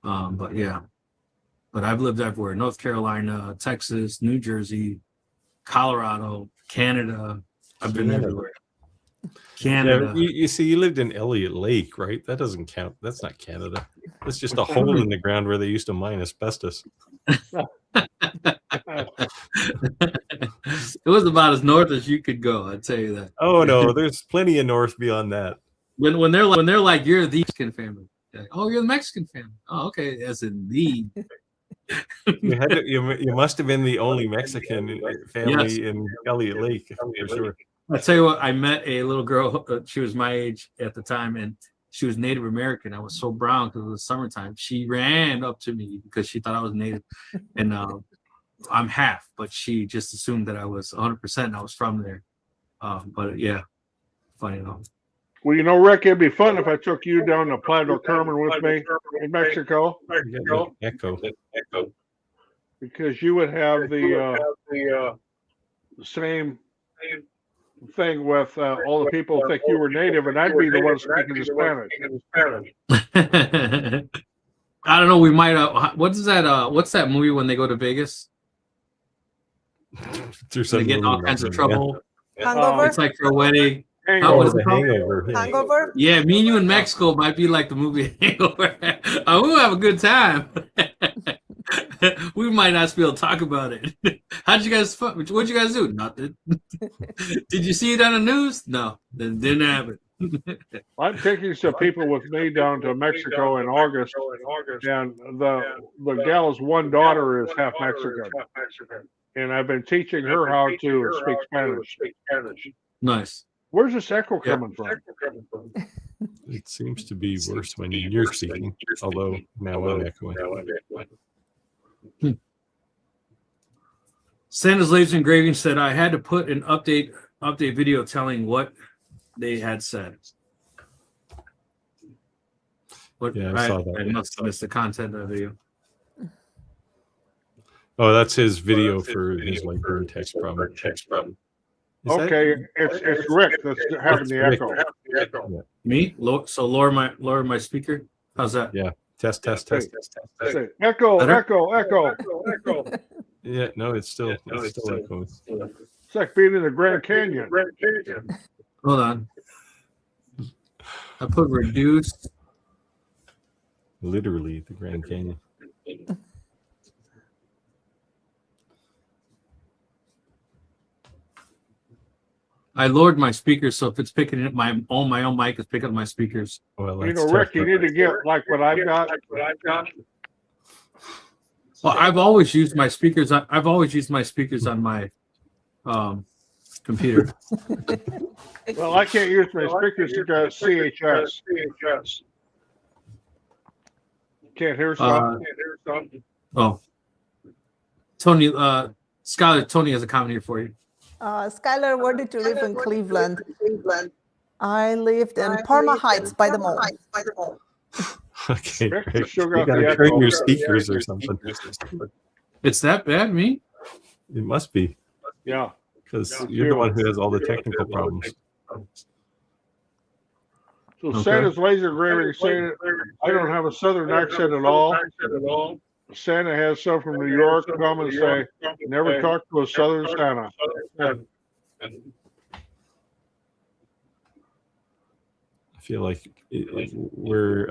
But yeah, but I've lived everywhere: North Carolina, Texas, New Jersey, Colorado, Canada. I've been everywhere. Canada. Yeah, you see, you lived in Elliott Lake, right? That doesn't count. That's not Canada. That's just a hole in the ground where they used to mine asbestos. It was about as north as you could go. I'd tell you that. Oh no, there's plenty of north beyond that. When they're like you're the Mexican family. Like, oh, you're the Mexican family. Oh, okay, as in the. You must have been the only Mexican family in Elliott Lake for sure. I tell you what, I met a little girl. She was my age at the time, and she was Native American. I was so brown because it was summertime. She ran up to me because she thought I was Native, and I'm half, but she just assumed that I was 100% and I was from there. But yeah, funny enough. Well, you know, Rick, it'd be fun if I took you down to Playa del Carmen with me in Mexico. Echo. Because you would have the same thing with all the people think you were native, and I'd be the one speaking Spanish. I don't know. We might. What's that? What's that movie when they go to Vegas? They get in all kinds of trouble. Hangover? It's like for a wedding. Hangover. Hangover? Yeah, me and you in Mexico might be like the movie Hangover. We'll have a good time. We might not be able to talk about it. How'd you guys? What'd you guys do? Nothing. Did you see it on the news? No, it didn't happen. I'm taking some people with me down to Mexico in August, and the gal's one daughter is half Mexican, and I've been teaching her how to speak Spanish. Nice. Where's this echo coming from? It seems to be worse when you're speaking, although now I'm echoing. Santa's Laser Engraving said I had to put an update video telling what they had said. Yeah, I saw that. I must have missed the content of the video. Oh, that's his video for his like burn text problem. Okay, it's Rick that's having the echo. Yeah. Me? So lower my speaker. How's that? Yeah. Test. Say, echo. Yeah, no, it's still echoing. It's like being in the Grand Canyon. Hold on. I put reduced. Literally the Grand Canyon. I lowered my speakers, so if it's picking up my own mic is picking up my speakers. Well, You know, Rick, you need to get like what I've got. Well, I've always used my speakers. I've always used my speakers on my computer. Well, I can't use my speakers because CHS. Can't hear something. Oh, Tony, Skylar, Tony has a comment here for you. Skylar, where did you live in Cleveland? I lived in Parma Heights by the mall. Okay, Rick, great. still You got gotta the turn echo. your speakers or something. It's that bad, me? It must be, Yeah. because you're the one who has all the technical problems. So Okay. Santa's laser engraving saying I don't have a southern accent at all. Santa has some from New York. Come and say, never talk to a southern Santa. I feel like we're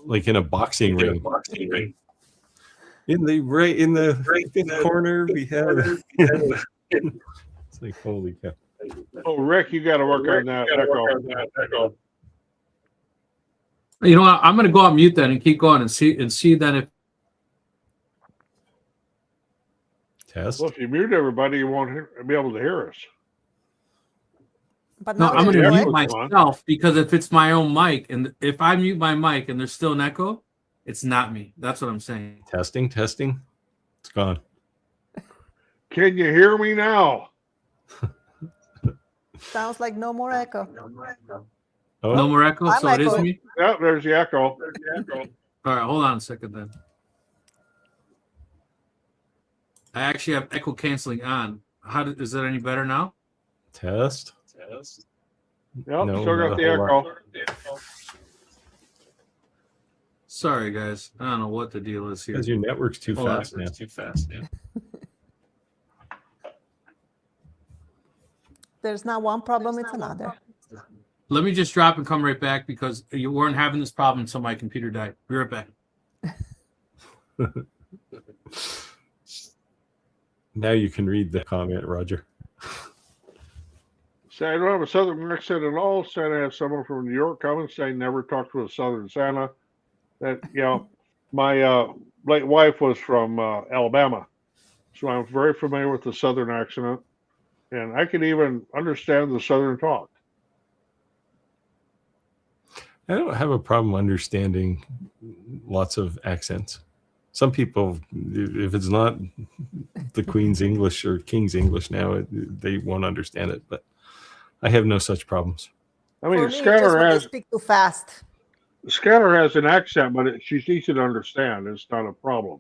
like in a boxing ring. In the fifth corner, we have. It's like holy cow. Oh, Rick, you got to work on that echo. You know what? I'm going to go on mute then and keep going and see then if. Test. Well, if you mute everybody, you won't be able to hear us. But No, now I'm we going to do mute it. myself because if it's my own mic and if I mute my mic and there's still an echo, it's not me. That's what I'm saying. Testing. It's gone. Can you hear me now? Sounds like no more echo. Oh, No more echo, I'm so it is echoing. me. Yeah, there's the echo. All right, hold on a second then. I actually have echo canceling on. Is that any better now? test. Yep, No, still not got a the whole echo. Sorry, guys. I don't know what the deal is here. Because your network's too Hold on. fast now. There's not one problem, it's another. Let me just drop and come right back because you weren't having this problem until my computer died. Be right back. Now you can read the comment, Roger. Say I don't have a southern accent at all. Santa has someone from New York come and say never talk to a southern Santa. That my late wife was from Alabama, so I'm very familiar with the southern accent, and I can even understand the southern talk. I don't have a problem understanding lots of accents. Some people, if it's not the Queen's English or King's English now, they won't understand it. But I have no such problems. I mean, For me, just Scanner when they has speak too fast. Scanner has an accent, but she's easy to understand. It's not a problem.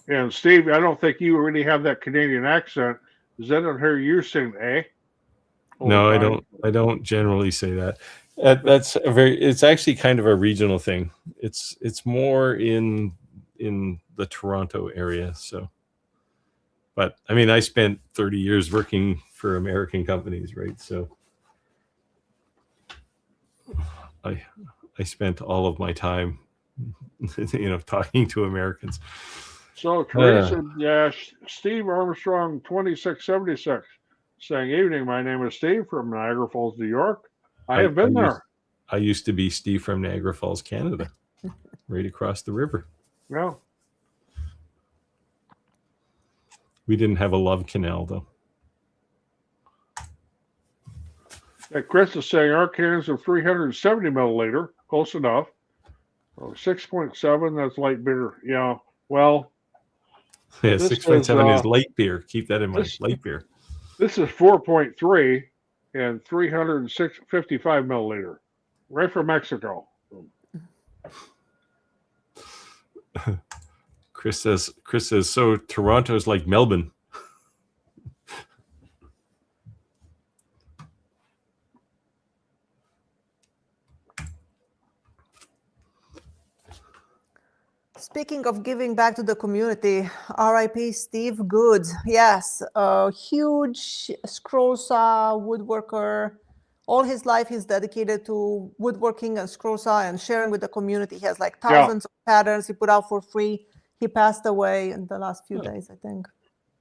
And Steve, I don't think you really have that Canadian accent. Is that on her you saying eh? All No, the I time? don't. I don't generally say that. That's a very. It's actually kind of a regional thing. It's more in the Toronto area. So, but I mean, I spent 30 years working for American companies, right? So, I spent all of my time, talking to Americans. So Teresa, Steve Armstrong, 2676, saying, "Evening, my name is Steve from Niagara Falls, New York. I have been there." I used to be Steve from Niagara Falls, Canada, right across the river. Yeah. We didn't have a love canal though. Chris is saying our cans are 370 milliliter, close enough. 6.7, that's light beer. Yeah. Well. Yeah, This 6.7 is light beer. Keep that in mind. Light beer. This is 4.3 and 355 milliliter, right from Mexico. Chris says, so Toronto's like Melbourne. Speaking of giving back to the community, RIP Steve Good. Yes, a huge scroll saw woodworker. All his life he's dedicated to woodworking and scroll saw and sharing with the community. He has like thousands of patterns he put out for free. He passed away in the last few days, I think.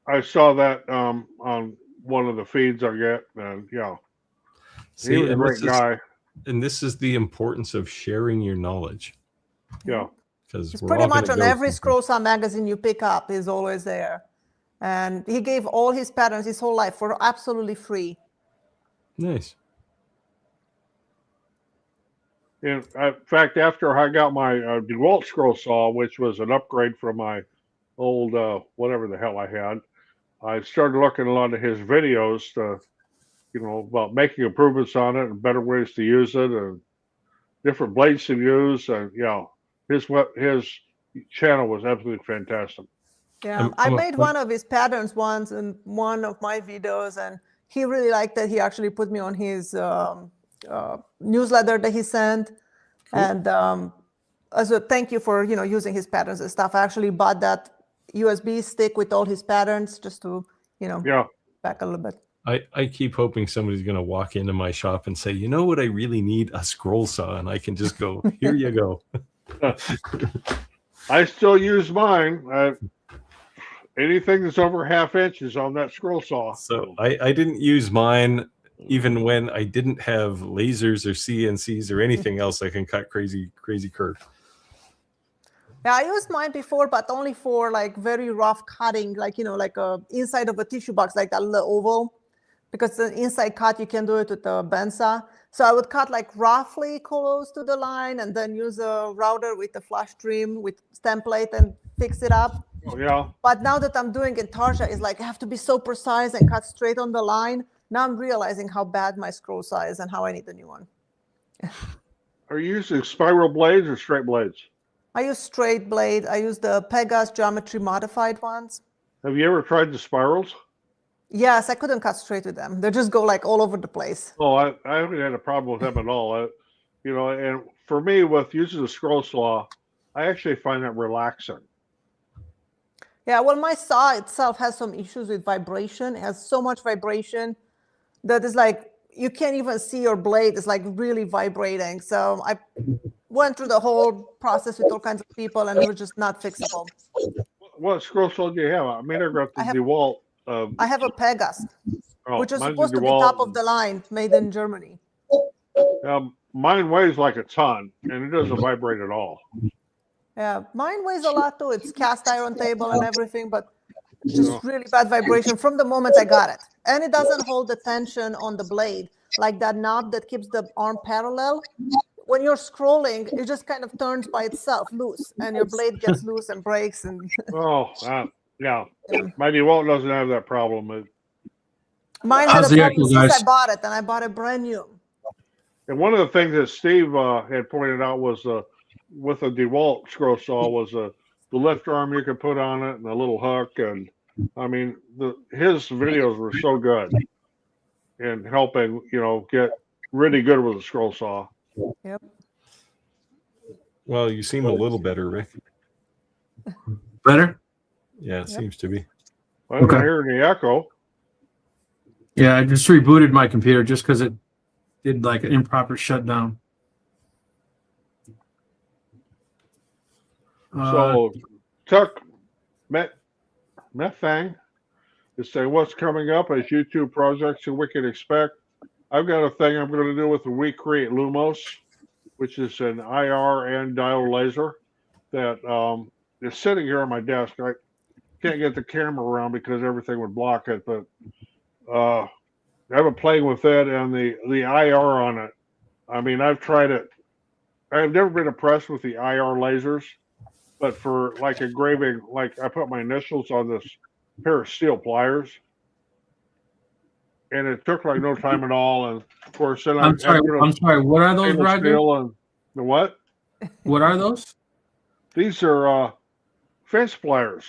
I saw that on one of the feeds I get, and See, he was a great guy. And this is the importance of sharing your knowledge. Yeah. It's pretty much on every scroll saw magazine you pick up. He's always there. And he gave all his patterns his whole life for absolutely free. Nice. In fact, after I got my DeWalt scroll saw, which was an upgrade from my old whatever the hell I had, I started looking at a lot of his videos to, about making improvements on it and better ways to use it and different blades to use. And his channel was absolutely fantastic. Yeah, I made one of his patterns once in one of my videos, and he really liked it. He actually put me on his newsletter that he sent. And as a thank you for, using his patterns and stuff, I actually bought that USB stick with all his patterns just to, back a little bit. I keep hoping somebody's going to walk into my shop and say, you know what I really need? A scroll saw. And I can just go, here you go. I still use mine. Anything that's over 1/2 inch is on that scroll saw. So I didn't use mine even when I didn't have lasers or CNCs or anything else that can cut crazy curve. Yeah, I used mine before, but only for like very rough cutting, like, like a inside of a tissue box, like that little oval. Because the inside cut, you can do it with a bandsaw. So I would cut like roughly close to the line and then use a router with a flush trim with template and fix it up. Oh, yeah. But now that I'm doing it, Tarja is like, I have to be so precise and cut straight on the line. Now I'm realizing how bad my scroll saw is and how I need a new one. Are you using spiral blades or straight blades? I use straight blade. I use the Pegas geometry modified ones. Have you ever tried the spirals? Yes, I couldn't cut straight with them. They just go like all over the place. Oh, I haven't had a problem with them at all. And for me, with using the scroll saw, I actually find that relaxing. Yeah, well, my saw itself has some issues with vibration. It has so much vibration that is like, you can't even see your blade. It's like really vibrating. So I went through the whole process with all kinds of people and it was just not fixable. What scroll saw do you have? I mean, I got the DeWalt. I have a Pegas, which is mine's supposed a to be DeWalt. top of the line, made in Germany. Mine weighs like a ton and it doesn't vibrate at all. Yeah, mine weighs a lot too. It's cast iron table and everything, but it's just really bad vibration from the moment I got it. And it doesn't hold the tension on the blade, like that knob that keeps the arm parallel. When you're scrolling, it just kind of turns by itself loose, and your blade gets loose and breaks. And yeah. My DeWalt doesn't have that problem. Mine had a problem since I bought it, and I bought it brand new. And one of the things that Steve had pointed out was with a DeWalt scroll saw was the lift arm you could put on it and a little hook. And I mean, his videos were so good in helping, get really good with a scroll saw. Yep. Well, you seem a little better, Rick. Better? Yeah, it seems to be. I'm not hearing the echo. Yeah, I just rebooted my computer just because it did like an improper shutdown. So Tuck Methang is saying, what's coming up as YouTube projects and we can expect? I've got a thing I'm going to do with the We Create Lumos, which is an IR and diode laser that is sitting here on my desk. I can't get the camera around because everything would block it, but I've been playing with it and the IR on it. I mean, I've tried it. I've never been impressed with the IR lasers, but for like engraving, like I put my initials on this pair of steel pliers. And it took like no time at all. And of course, then I'm sorry. What are those, Roger? And the what? What are those? These are fence pliers,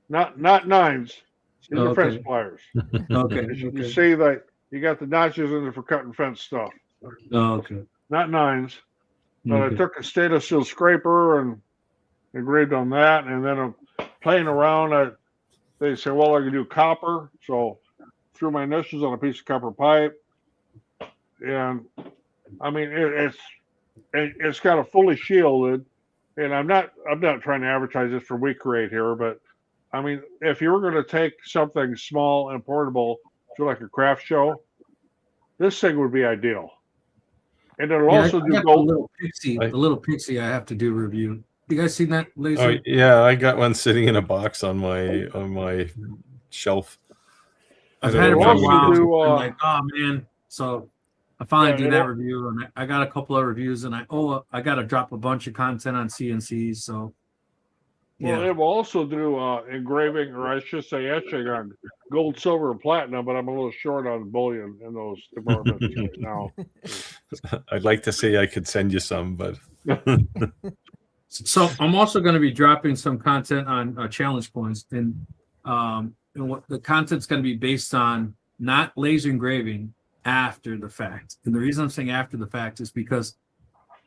not nines. These are fence pliers. Okay. You see that you got the notches in there for cutting fence stuff. Okay. Not nines. But I took a stainless steel scraper and engraved on that, and then I'm playing around. They say, well, I can do copper, so threw my initials on a piece of copper pipe, and I mean it's kind of fully shielded. And I'm not trying to advertise this for We Create here, but I mean, if you were going to take something small and portable to like a craft show, this thing would be ideal. And it'll also do gold. The little pixie I have to do review. You guys seen that laser? Oh yeah, I got one sitting in a box on my shelf. I've had it for a while. I'm like, oh man. So I finally did that review, and I got a couple of reviews, and I got to drop a bunch of content on CNCs. So well, it will also do engraving, or I should say etching on gold, silver, and platinum, but I'm a little short on bullion in those departments right now. I'd like to say I could send you some, but so I'm also going to be dropping some content on challenge points, and what the content's going to be based on not laser engraving after the fact. And the reason I'm saying after the fact is because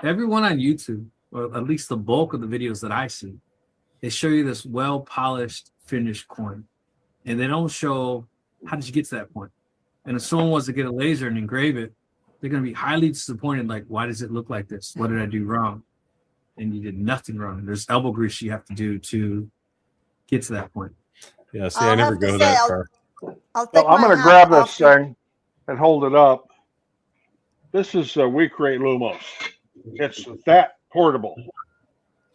everyone on YouTube, or at least the bulk of the videos that I see, they show you this well-polished, finished coin. And they don't show how did you get to that point. And if someone wants to get a laser and engrave it, they're going to be highly disappointed. Like, why does it look like this? What did I do wrong? And you did nothing wrong. There's elbow grease you have to do to get to that point. Yeah, see, I never go that far. I'm going to grab this thing and hold it up. This is We Create Lumos. It's that portable.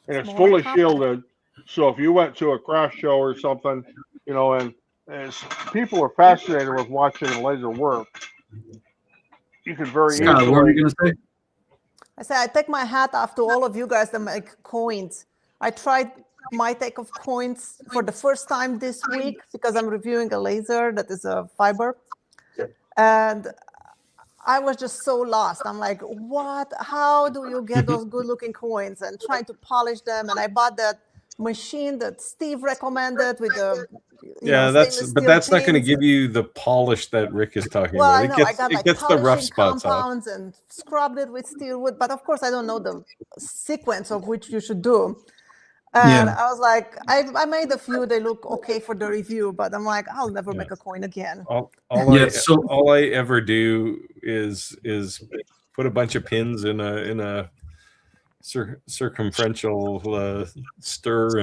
And it's fully shielded. So if you went to a craft show or something, you know, and people are fascinated with watching a laser work, you could very easily. What were you going to say? I say I take my hat off to all of you guys that make coins. I tried my take of coins for the first time this week because I'm reviewing a laser that is a fiber. And I was just so lost. I'm like, what? How do you get those good looking coins? And trying to polish them. And I bought that machine that Steve recommended with the that's not going to give you the polish that Rick is talking about. It gets the rough spots off and scrubbed it with steel wood. But of course, I don't know the sequence of which you should do. And I was like, I made a few. They look okay for the review, but I'm like, I'll never make a coin again. All I ever do is put a bunch of pins in a circumferential stir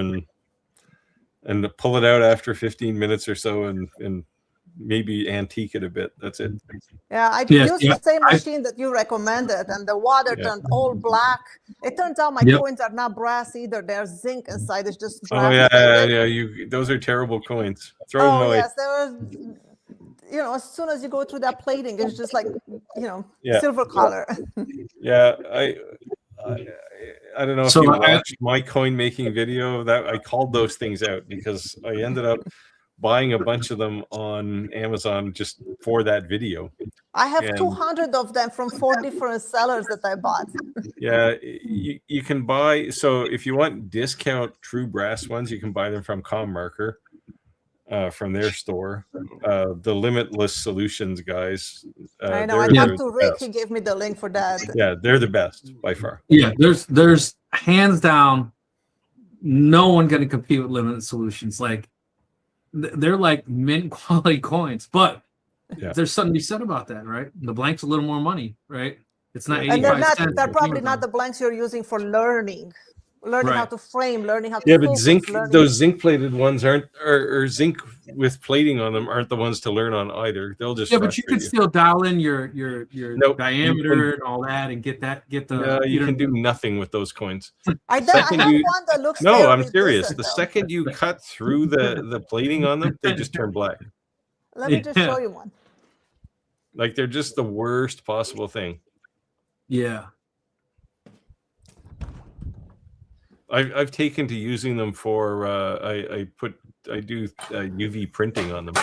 and pull it out after 15 minutes or so and maybe antique it a bit. That's it. Yeah, I used the same machine that you recommended, and the water turned all black. It turns out my coins are not brass either. There's zinc inside. It's just brass. Those are terrible coins. Throw them away. Yes, there was. You know, as soon as you go through that plating, it's just like, silver color. Yeah, I don't know if you watched my coin making video. That I called those things out because I ended up buying a bunch of them on Amazon just for that video. I have 200 of them from 4 different sellers that I bought. Yeah, you can buy. So if you want discount true brass ones, you can buy them from ComMarker. From their store, the Limitless Solutions guys. I know. I talked to Rick. He gave me the link for that. Yeah, they're the best by far. Yeah, there's hands down, no one going to compete with Limitless Solutions. Like they're like mint quality coins, but there's something to be said about that, right? The blank's a little more money, right? It's not 85 cents. They're probably not the blanks you're using for learning how to frame, learning how to but those zinc plated ones aren't, or zinc with plating on them aren't the ones to learn on either. They'll just but you could still dial in your diameter and all that and get the you can do nothing with those coins. I have one that looks I'm serious. The second you cut through the plating on them, they just turn black. Let me just show you one. Like they're just the worst possible thing. Yeah. I've taken to using them for I do UV printing on them.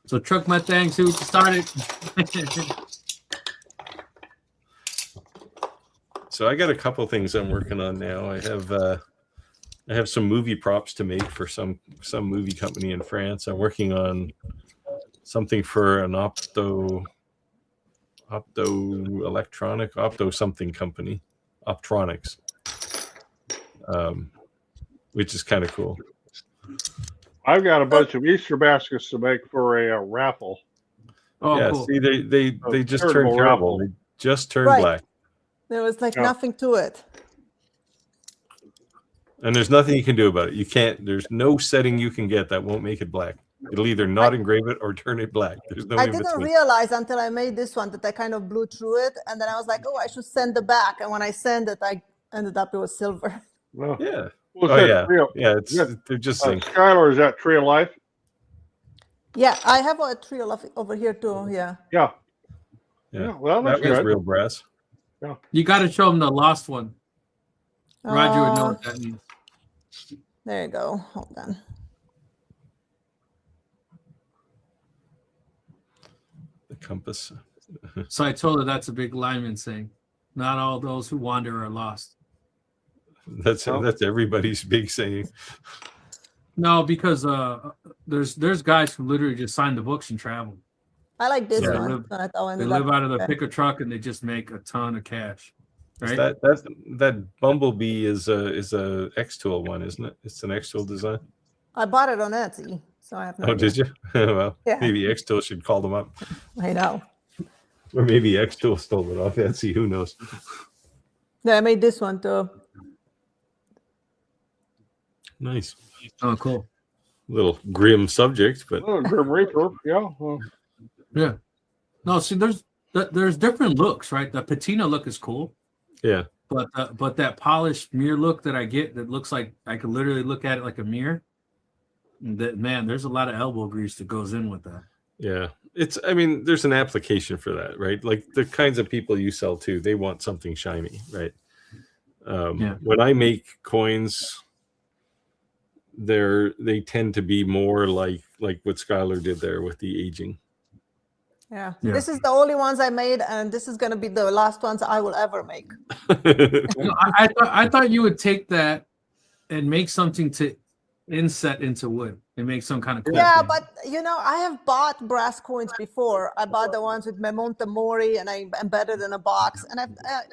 So truck my thing, see what you started. So I got a couple things I'm working on now. I have some movie props to make for some movie company in France. I'm working on something for an opto something company, Optronics. Which is kind of cool. I've got a bunch of Easter baskets to make for a raffle. Oh, yeah. Cool. See, they just turned terrible. They just turned black. There was nothing to it. And there's nothing you can do about it. You can't. There's no setting you can get that won't make it black. It'll either not engrave it or turn it black. There's no. I didn't realize until I made this one that I kind of blew through it, and then I was like, "Oh, I should send it back." And when I sent it, I ended up it was silver. Well, yeah. They're just Skylar, is that Tree of Life? Yeah, I have a Tree of Life over here too. Yeah. Well, that's that was real brass. Yeah. You got to show them the lost one. Roger would know what that means. There you go. Hold on. The compass. So I told her that's a big lineman saying, "Not all those who wander are lost." That's everybody's big saying. No, because there's guys who literally just sign the books and travel. I like this So they one. live, But I they ended live up- out of the yeah. pick a truck and they just make a ton of cash. Right? That Bumblebee is a X-Tool one, isn't it? It's an X-Tool design. I bought it on Etsy, so I have no Oh, idea. did you? Well, Yeah. maybe X-Tool should call them up, I know. or maybe X-Tool stole it off Etsy. Who knows? Yeah, I made this one too. Nice. Oh, cool. Little grim subject, but Oh, Grim Reaper. Yeah. Well, Yeah. No, see, there's different looks, right? The patina look is cool, yeah. but that polished mirror look that I get that looks like I could literally look at it like a mirror. That man, there's a lot of elbow grease that goes in with that. Yeah. I mean, there's an application for that, right? Like the kinds of people you sell to, they want something shiny, right? Yeah. When I make coins, they tend to be more like what Skylar did there with the aging. Yeah. Yeah. This is the only ones I made, and this is gonna be the last ones I will ever make. No, I thought you would take that and make something to inset into wood and make some kind of cool Yeah, thing. but I have bought brass coins before. I bought the ones with Memento Mori, and I embedded in a box. And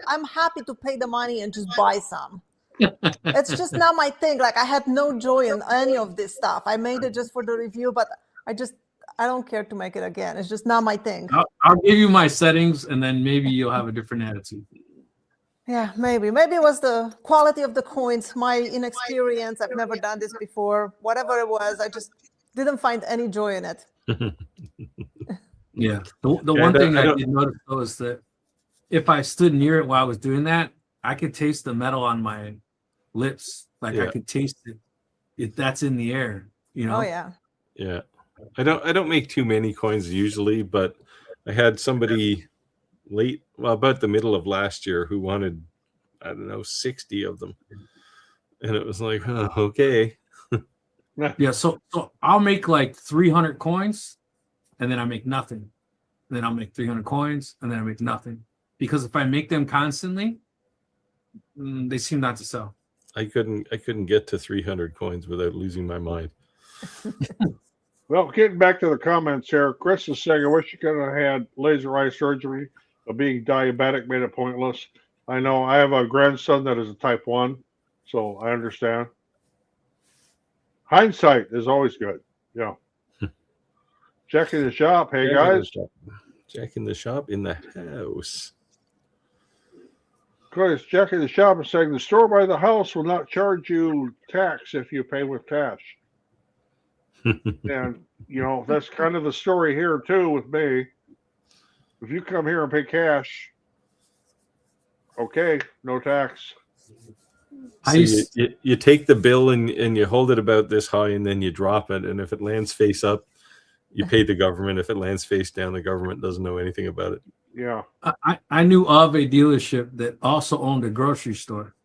I'm happy to pay the money and just buy some. It's just not my thing. Like I had no joy in any of this stuff. I made it just for the review, but I don't care to make it again. It's just not my thing. I'll give you my settings, and then maybe you'll have a different attitude. Yeah, maybe it was the quality of the coins, my inexperience. I've never done this before. Whatever it was, I just didn't find any joy in it. Yeah. The one thing I did notice though is that if I stood near it while I was doing that, I could taste the metal on my lips. Like I could taste it. If that's in the air, Oh yeah. Yeah. I don't make too many coins usually, but I had somebody about the middle of last year who wanted, I don't know, 60 of them. And it was like, oh, okay. Yeah, so I'll make like 300 coins, and then I make nothing. And then I'll make 300 coins, and then I make nothing. Because if I make them constantly, they seem not to sell. I couldn't get to 300 coins without losing my mind. well, getting back to the comments here, Chris is saying, I wish you could have had laser eye surgery, but being diabetic made it pointless. I know I have a grandson that is a type 1, so I understand. Hindsight is always good. Yeah. Jack in the shop. Hey, guys. Jack in the shop in the house. Chris, Jack in the shop is saying the store by the house will not charge you tax if you pay with cash. And, that's kind of the story here, too, with me. If you come here and pay cash, okay, no tax. So you take the bill and you hold it about this high and then you drop it. And if it lands face up, you pay the government. If it lands face down, the government doesn't know anything about it. Yeah. I knew of a dealership that also owned a grocery store.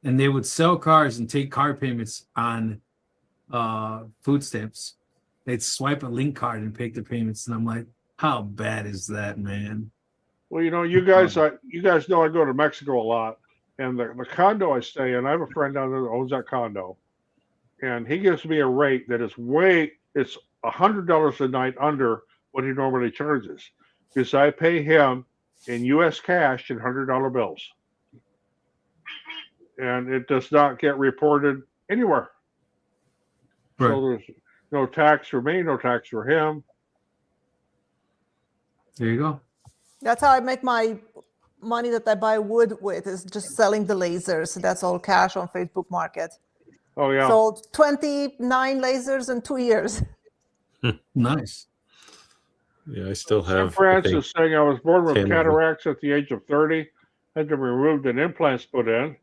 And they would sell cars and take car payments on food stamps. They'd swipe a link card and take the payments. And I'm like, how bad is that, man? Well, you guys know I go to Mexico a lot. And the condo I stay in, I have a friend down there that owns that condo. And he gives me a rate that is it's $100 a night under what he normally charges. Because I pay him in U.S. cash in $100 bills. And it does not get reported anywhere. Right. So there's no tax for me, no tax for him. There you go. That's how I make my money that I buy wood with, is just selling the lasers. That's all cash on Facebook Market. Oh, yeah. Sold 29 lasers in 2 years. Nice. Yeah, I still have. Francis saying I was born with 10 of them. cataracts at the age of 30, had them removed and implants put in.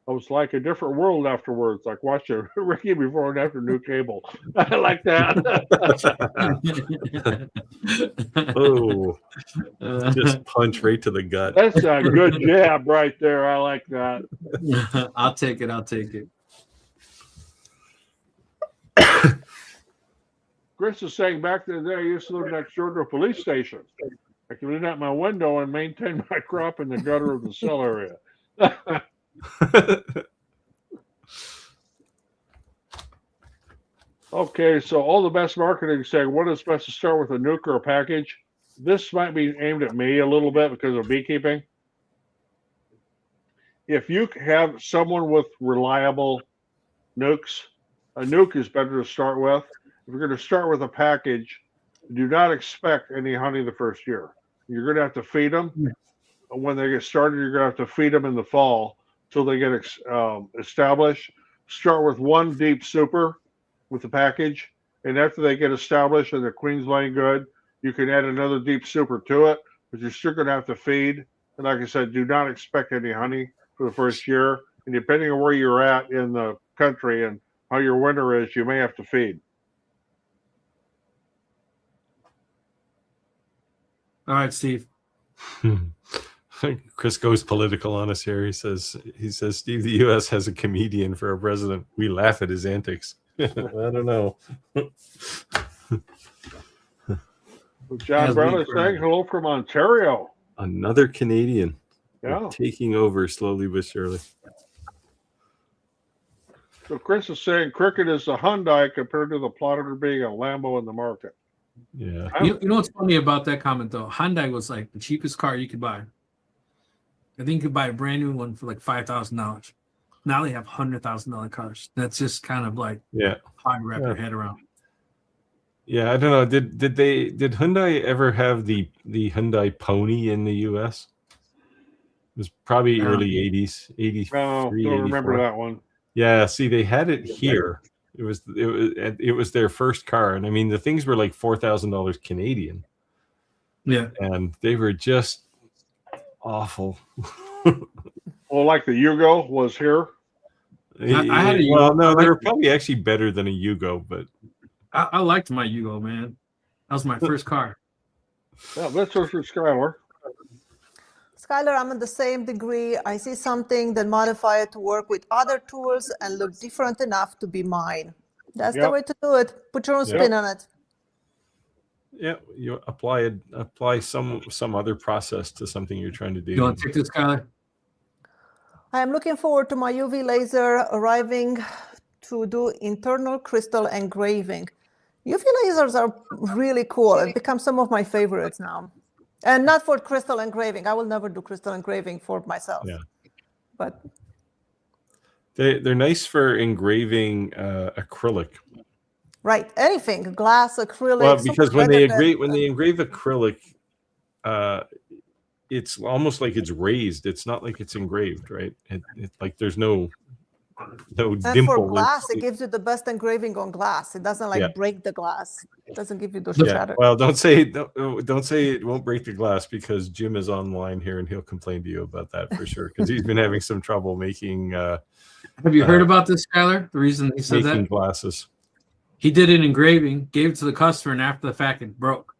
I was like a different world afterwards, like watching Ricky before and after New Cable. I like that. Oh, just punch right to the gut. That's a good jab right there. I like that. I'll take it. Chris is saying back in the day, I used to live next door to a police station. I could lean out my window and maintain my crop in the gutter of the cell area. Okay, so all the best marketing saying, what is best to start with, a nuke or a package? this might be aimed at me a little bit because of beekeeping. If you have someone with reliable nukes, a nuke is better to start with. If you're going to start with a package, do not expect any honey the first year. You're going to have to feed them. When they get started, you're going to have to feed them in the fall till they get established. Start with one deep super with the package, and after they get established and the queen's laying good, you can add another deep super to it, but you're still going to have to feed. And like I said, do not expect any honey for the first year. And depending on where you're at in the country and how your winter is, you may have to feed. All right, Steve. Chris goes political on us here. He says, Steve, the U.S. has a comedian for a president. We laugh at his antics. I don't know. John Brown is saying hello from Ontario. Another Canadian. Yeah. We're taking over slowly but surely. So Chris is saying Cricket is a Hyundai compared to the Plotter being a Lambo in the market. Yeah. You know what's funny about that comment though? Hyundai was like the cheapest car you could buy. I think you could buy a brand new one for like $5,000. Now they have $100,000 cars. That's just kind of like hard to wrap your head around. Yeah, I don't know. Did Hyundai ever have the Hyundai Pony in the US? It was probably early 80s, 83, No, don't remember that one. Yeah, see, they had it here. It was their first car, and I mean the things were like $4,000 Canadian. Yeah, and they were just awful. Well, like the Yugo was here. I had a Yugo. Well, no, they were probably actually better than a Yugo, but I liked my Yugo, man. That was my first car. Yeah, that's for Skylar. Skylar, I'm in the same degree. I see something, then modify it to work with other tools and look different enough to be mine. That's the way to do it. Put your own spin on it. Yeah, you apply some other process to something you're trying to do. You want to take this, Skylar? I am looking forward to my UV laser arriving to do internal crystal engraving. UV lasers are really cool. It becomes some of my favorites now. And not for crystal engraving. I will never do crystal engraving for myself. Yeah. But they're nice for engraving acrylic. Right. Anything. Glass, acrylic. Well, because when they engrave acrylic, it's almost like it's raised. It's not like it's engraved, right? It's like there's no and dimple. For glass, it gives you the best engraving on glass. It doesn't break the glass. It doesn't give you the shatter. Well, don't say it won't break the glass, because Jim is online here and he'll complain to you about that for sure, because he's been having some trouble making. Have you heard about this, Skylar? The reason he said making that? Glasses. He did an engraving, gave it to the customer, and after the fact, it broke.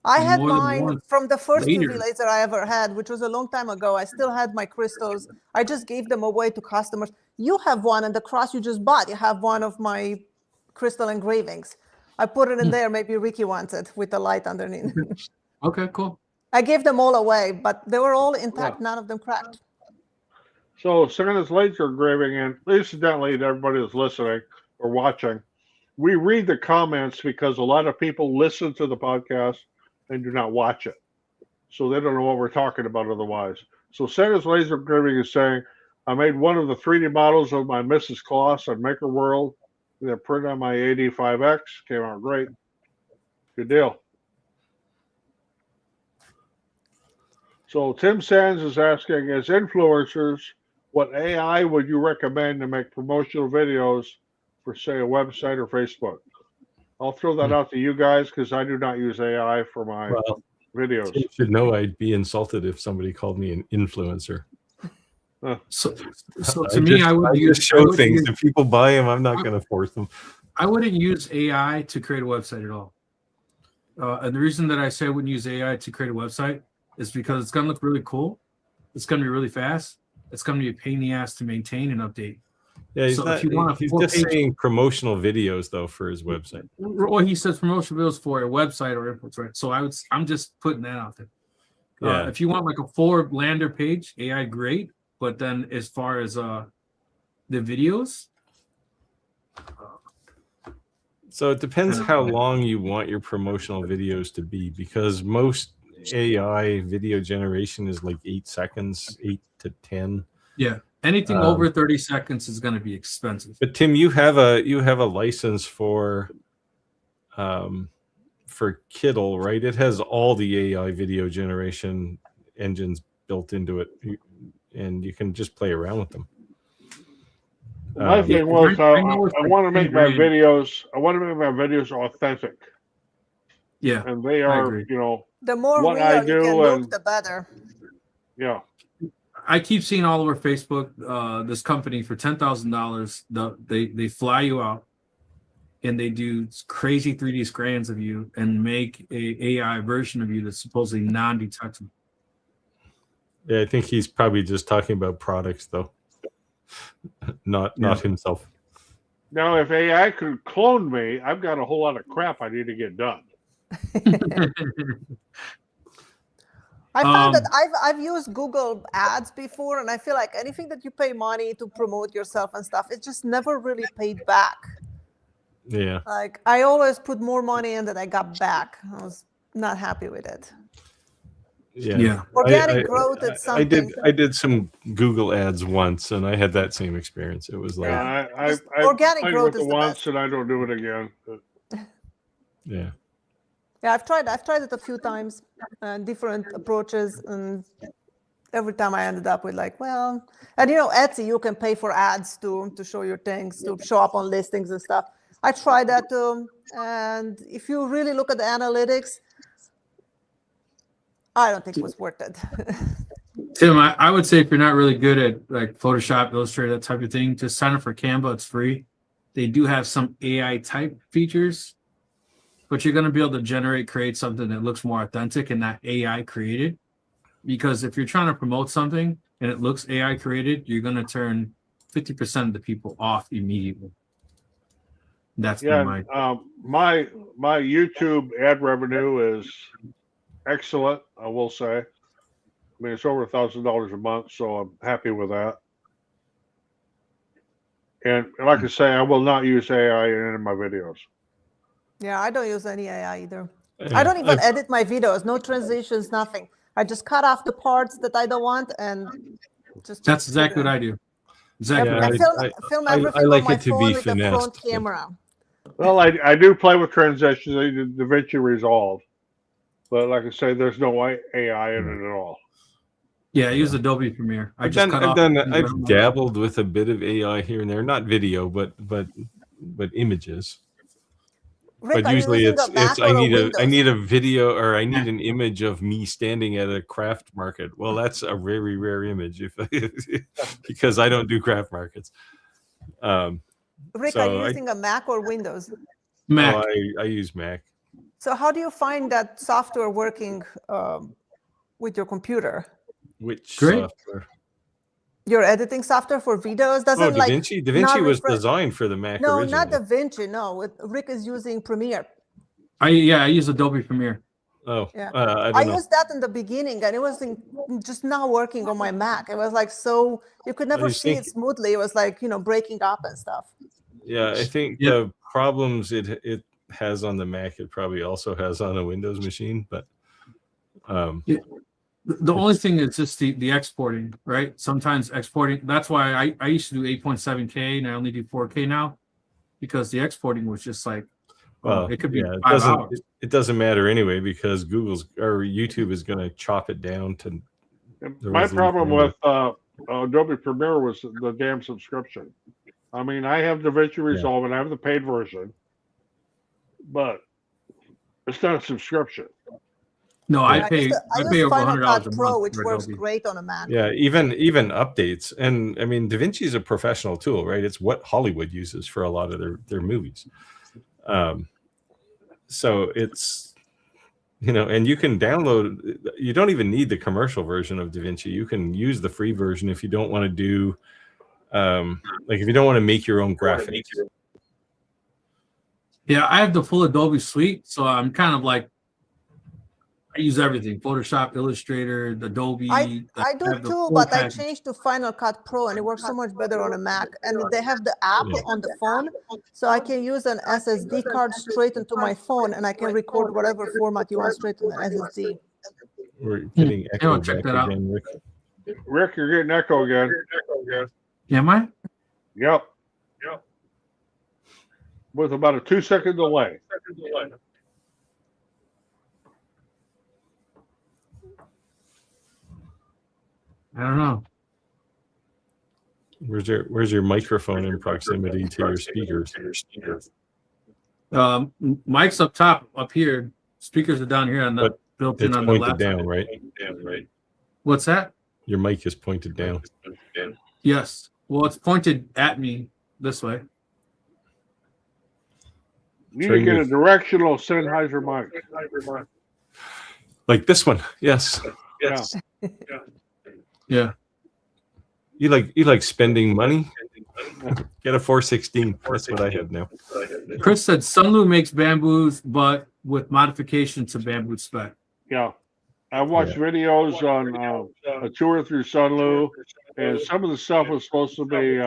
I had mine from the first UV laser I ever had, which was a long time ago. I still had my crystals. I just gave them away to customers. You have one, and the cross you just bought, you have one of my crystal engravings. I put it in there. Maybe Ricky wants it with the light underneath. Okay, cool. I gave them all away, but they were all intact. None of them cracked. So sending this laser engraving in, incidentally, to everybody that's listening or watching, we read the comments because a lot of people listen to the podcast and do not watch it. So they don't know what we're talking about otherwise. So Santa's laser engraving is saying, I made one of the 3D models of my Mrs. Claus on Maker World. They're printed on my AD5X. Came out great. Good deal. So Tim Sands is asking, as influencers, what AI would you recommend to make promotional videos for, say, a website or Facebook? I'll throw that out to you guys because I do not use AI for my videos. You should know I'd be insulted if somebody called me an influencer. So to me, I would just show things. If people buy them, I'm not going to force them. I wouldn't use AI to create a website at all. And the reason that I say I wouldn't use AI to create a website is because it's going to look really cool. It's going to be really fast. It's going to be a pain in the ass to maintain and update. Yeah, he's just saying promotional videos though for his website. Well, he says promotional videos for a website or inputs, right? So I'm just putting that out there. If you want like a full lander page, AI great, but then as far as the videos, So it depends how long you want your promotional videos to be, because most AI video generation is like 8 seconds, 8 to 10. Yeah, anything over 30 seconds is going to be expensive. But Tim, you have a license for Kiddle, right? It has all the AI video generation engines built into it, and you can just play around with them. My thing was, I want to make my videos. I want to make my videos authentic. Yeah, and they are, the more what real I you do, can look, and the better. yeah. I keep seeing all over Facebook this company for $10,000. They fly you out, and they do crazy 3D scans of you and make a AI version of you that's supposedly non-detectable. Yeah, I think he's probably just talking about products, though, not himself. Now, if AI could clone me, I've got a whole lot of crap I need to get done. I found that I've used Google Ads before, and I feel like anything that you pay money to promote yourself and stuff, it just never really paid back. Yeah. Like I always put more money in than I got back. I was not happy with it. Yeah. Organic growth is something. I did some Google ads once, and I had that same experience. It was like, I've organic played growth with is it the once, best. and I don't do it again. yeah. Yeah, I've tried it a few times, different approaches, and every time I ended up with like, well, and Etsy, you can pay for ads to show your things, to show up on listings and stuff. I tried that too, and if you really look at the analytics, I don't think it was worth it. Tim, I would say if you're not really good at like Photoshop, Illustrator, that type of thing, just sign up for Canva. It's free. They do have some AI type features, but you're going to be able to create something that looks more authentic and not AI created. Because if you're trying to promote something and it looks AI created, you're going to turn 50% of the people off immediately. That's my YouTube ad revenue is excellent, I will say. I mean, it's over $1,000 a month, so I'm happy with that. And like I say, I will not use AI in any of my videos. Yeah, I don't use any AI either. I don't even edit my videos, no transitions, nothing. I just cut off the parts that I don't want and just. That's exactly what I do. Exactly. I film everything on my phone with the front camera. Well, I do play with transitions. I do DaVinci Resolve, but like I say, there's no AI in it at all. Yeah, I use Adobe Premiere. I've dabbled with a bit of AI here and there, not video, but images. Rick, but usually it's I need a video, or I need an image of me standing at a craft market. Well, that's a very rare image because I don't do craft markets. Rick, are you using a Mac or Windows? Mac. Oh, I use Mac. So how do you find that software working with your computer? Which software? Your editing software for videos doesn't DaVinci. DaVinci was designed for the Mac. No, originally. not DaVinci. No, Rick is using Premiere. I use Adobe Premiere. Oh, yeah. I used that in the beginning, and it was just not working on my Mac. It was like so you could never see it smoothly. It was like breaking up and stuff. Yeah, I think the problems it has on the Mac, it probably also has on a Windows machine, but. The only thing is just the exporting, right? Sometimes exporting. That's why I used to do 8.7K and I only do 4K now, because the exporting was just like, it could be 5 hours. It doesn't matter anyway, because YouTube is going to chop it down to. My problem with Adobe Premiere was the damn subscription. I mean, I have DaVinci Resolve and I have the paid version, but it's not a subscription. No, I pay over $100 a Pro, month, which works great on a Mac. Yeah, even updates, and I mean, DaVinci is a professional tool, right? It's what Hollywood uses for a lot of their movies. So it's and you can download. You don't even need the commercial version of DaVinci. You can use the free version if you don't want to do, if you don't want to make your own graphics. Yeah, I have the full Adobe suite, so I'm kind of like. I use everything: Photoshop, Illustrator, Adobe. I have do the too, full but I package. changed to Final Cut Pro, and it works so much better on a Mac. And they have the app Yeah. on the phone, so I can use an SSD card straight into my phone, and I can record whatever format you want straight on the SSD. We're getting Yeah, echo I'll check back that out. again, Rick. Rick, you're getting echo again. Am I? Yep. With about a 2-second delay. I don't know. Where's your microphone in proximity to your speakers? Mic's up top, up here. Speakers are down here on the But built in It's on the pointed left. down, right? What's that? Your mic is pointed down. Yes. Well, it's pointed at me this way. You need Turn to get your- a directional Sennheiser mic. Like this one. Yes. Yeah. Yeah. You like spending money? Get a 416. That's what I have now. Chris said Sunlu makes bamboos, but with modification to bamboo spec. Yeah. I watched videos on a tour through Sunlu, and some of the stuff was supposed to be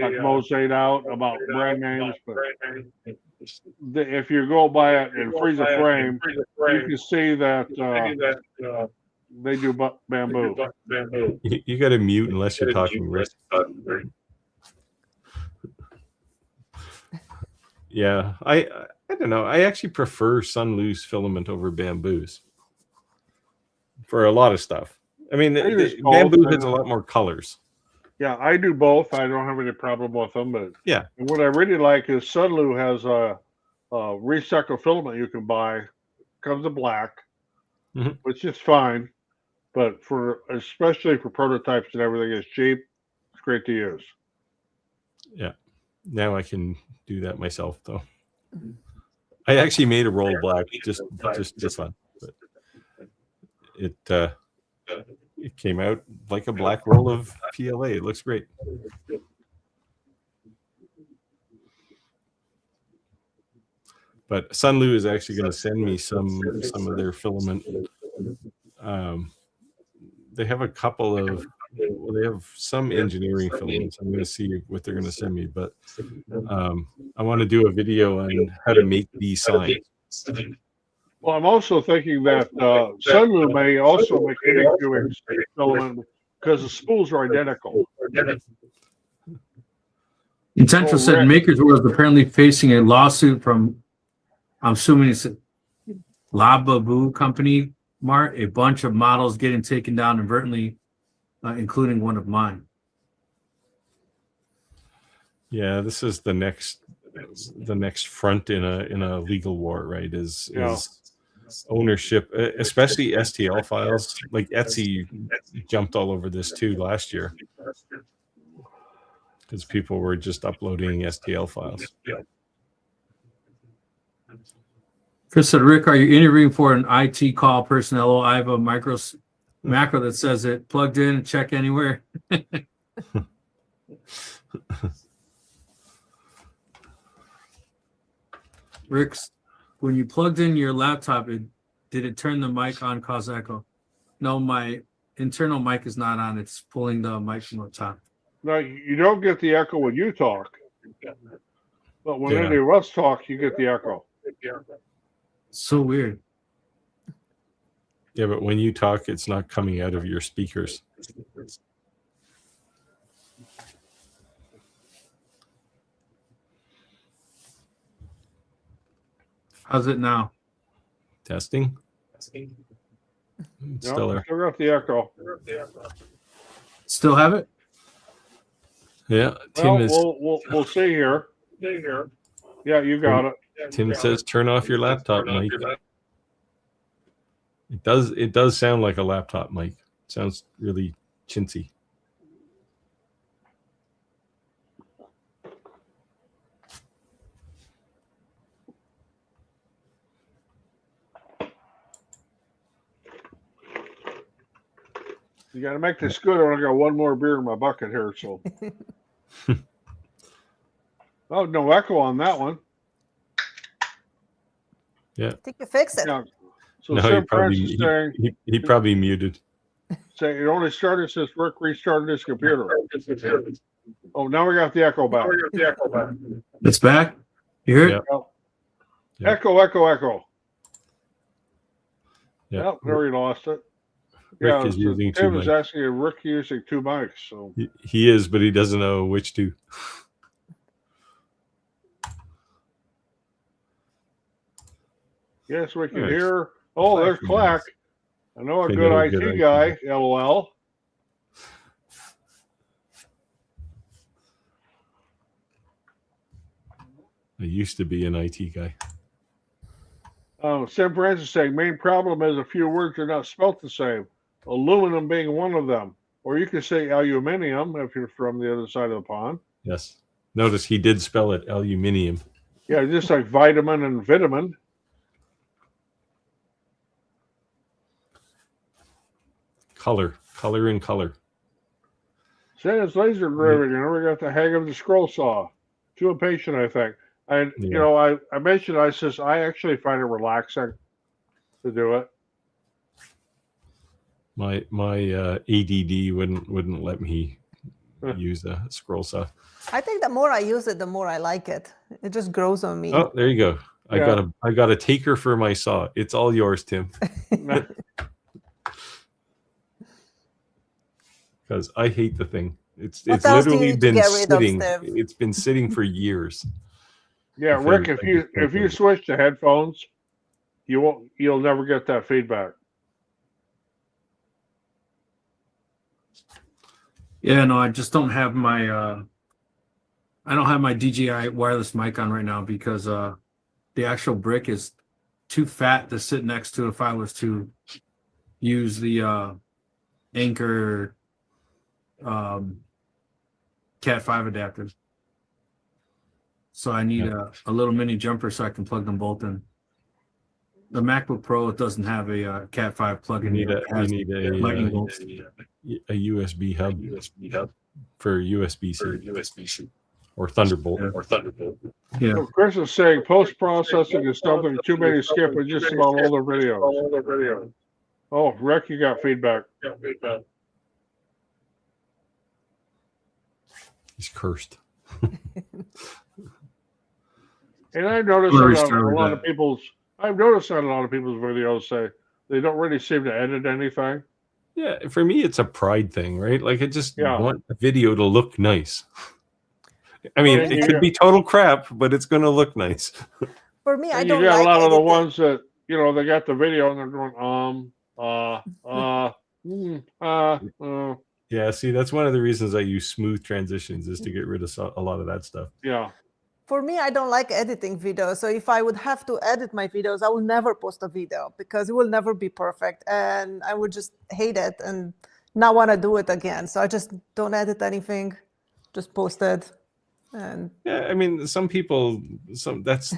like mosaic out about brand names, but if you go by it and freeze a frame, you can see that they do bamboo. You got to mute unless you're talking, Rick. Yeah, I don't know. I actually prefer Sunlu's filament over bamboos for a lot of stuff. I mean, bamboo has a lot more colors. Yeah, I do both. I don't have any problem with them, but Yeah. And what I really like is Sunlu has a recycled filament you can buy. Comes in black, which is fine, but especially for prototypes and everything, it's cheap. It's great to use. Yeah. Now I can do that myself, though. I actually made a roll black just fun. But it came out like a black roll of PLA. It looks great. But Sunlu is actually going to send me some of their filament. They have a couple of. Well, they have some engineering filaments. I'm going to see what they're going to send me, but I want to do a video on how to make these signs. Well, I'm also thinking that Sunlu may also make any filament because the spools are identical. Intentional said Makers was apparently facing a lawsuit from, I'm assuming it's Lababoo Company, Mart, a bunch of models getting taken down inadvertently, including one of mine. Yeah, this is the next front in a legal war, right? Is ownership, especially STL files. Like Etsy jumped all over this too last year because people were just uploading STL files. Chris said, Rick, are you interviewing for an IT call personnel? I have a macro that says it plugged in, check anywhere. Rick's, when you plugged in your laptop, did it turn the mic on, cause echo? No, my internal mic is not on. It's pulling the mic from the top. No, you don't get the echo when you talk, but when any of us talk, you get the echo. So weird. Yeah, but when you talk, it's not coming out of your speakers. How's it now? Testing. Still got the echo. Still have it? Yeah, Tim we'll see here. Yeah, you got it. Tim says turn off your laptop mic. It does sound like a laptop mic. It sounds really chintzy. You got to make this good, or I got one more beer in my bucket here. So, oh, no echo on that one. Yeah, I think you fixed it. Yeah. So No, Sam Francis saying he probably muted. it only started since Rick restarted his computer. Oh, now we got the echo back. It's back. You hear it? Yep. Yep. Echo, echo, echo. Yep. Yep, there we lost it. Rick is using two Tim is mics. asking if Rick using two mics. So He is, but he doesn't know which two. yes, we can Nice. hear. Oh, there's Clack. I know a good IT guy. LOL. I used to be an IT guy. Sam Francis saying main problem is a few words are not spelt the same. Aluminum being one of them. Or you can say aluminium if you're from the other side of the pond. Yes. Notice he did spell it aluminium. Yeah, just like vitamin and vitamin. Color and color. Said it's laser engraving. I never got the hang of the scroll saw. Too impatient, I think. And Yeah. you know, I mentioned I actually find it relaxing to do it. My ADD wouldn't let me use a scroll saw. I think the more I use it, the more I like it. It just grows on me. Oh, there you go. Yeah. I got a taker for my saw. It's all yours, Tim. Because I hate the thing. It's What else do you literally need to been get rid of, sitting. Steve? It's been sitting for years. Yeah, Rick, if you switch to headphones, you'll never get that feedback. Yeah, no, I just don't have my I don't have my DJI wireless mic on right now because the actual brick is too fat to sit next to if I was to use the Anchor Cat 5 adapter. So I need a little mini jumper so I can plug them both in. The MacBook Pro doesn't have a Cat 5 plug-in. You need a lightning bolts. A USB hub for USB-C or Thunderbolt. Yeah. So Chris is saying post-processing is something too many skip with just about all their videos. Oh, Rick, you got feedback. He's cursed. And I've noticed that on a lot of people's videos say they don't really seem to edit anything. Yeah, for me, it's a pride thing, right? Like, I just want a video to look nice. I mean, it could be total crap, but it's going to look nice. For me, I and don't you got like a lot of the editing. ones that, you know, they got the video and they're going, Yeah, see, that's one of the reasons I use smooth transitions is to get rid of a lot of that stuff. Yeah. For me, I don't like editing videos. So if I would have to edit my videos, I will never post a video because it will never be perfect. And I would just hate it and not want to do it again. So I just don't edit anything, just post it. And yeah, I mean, some people, that's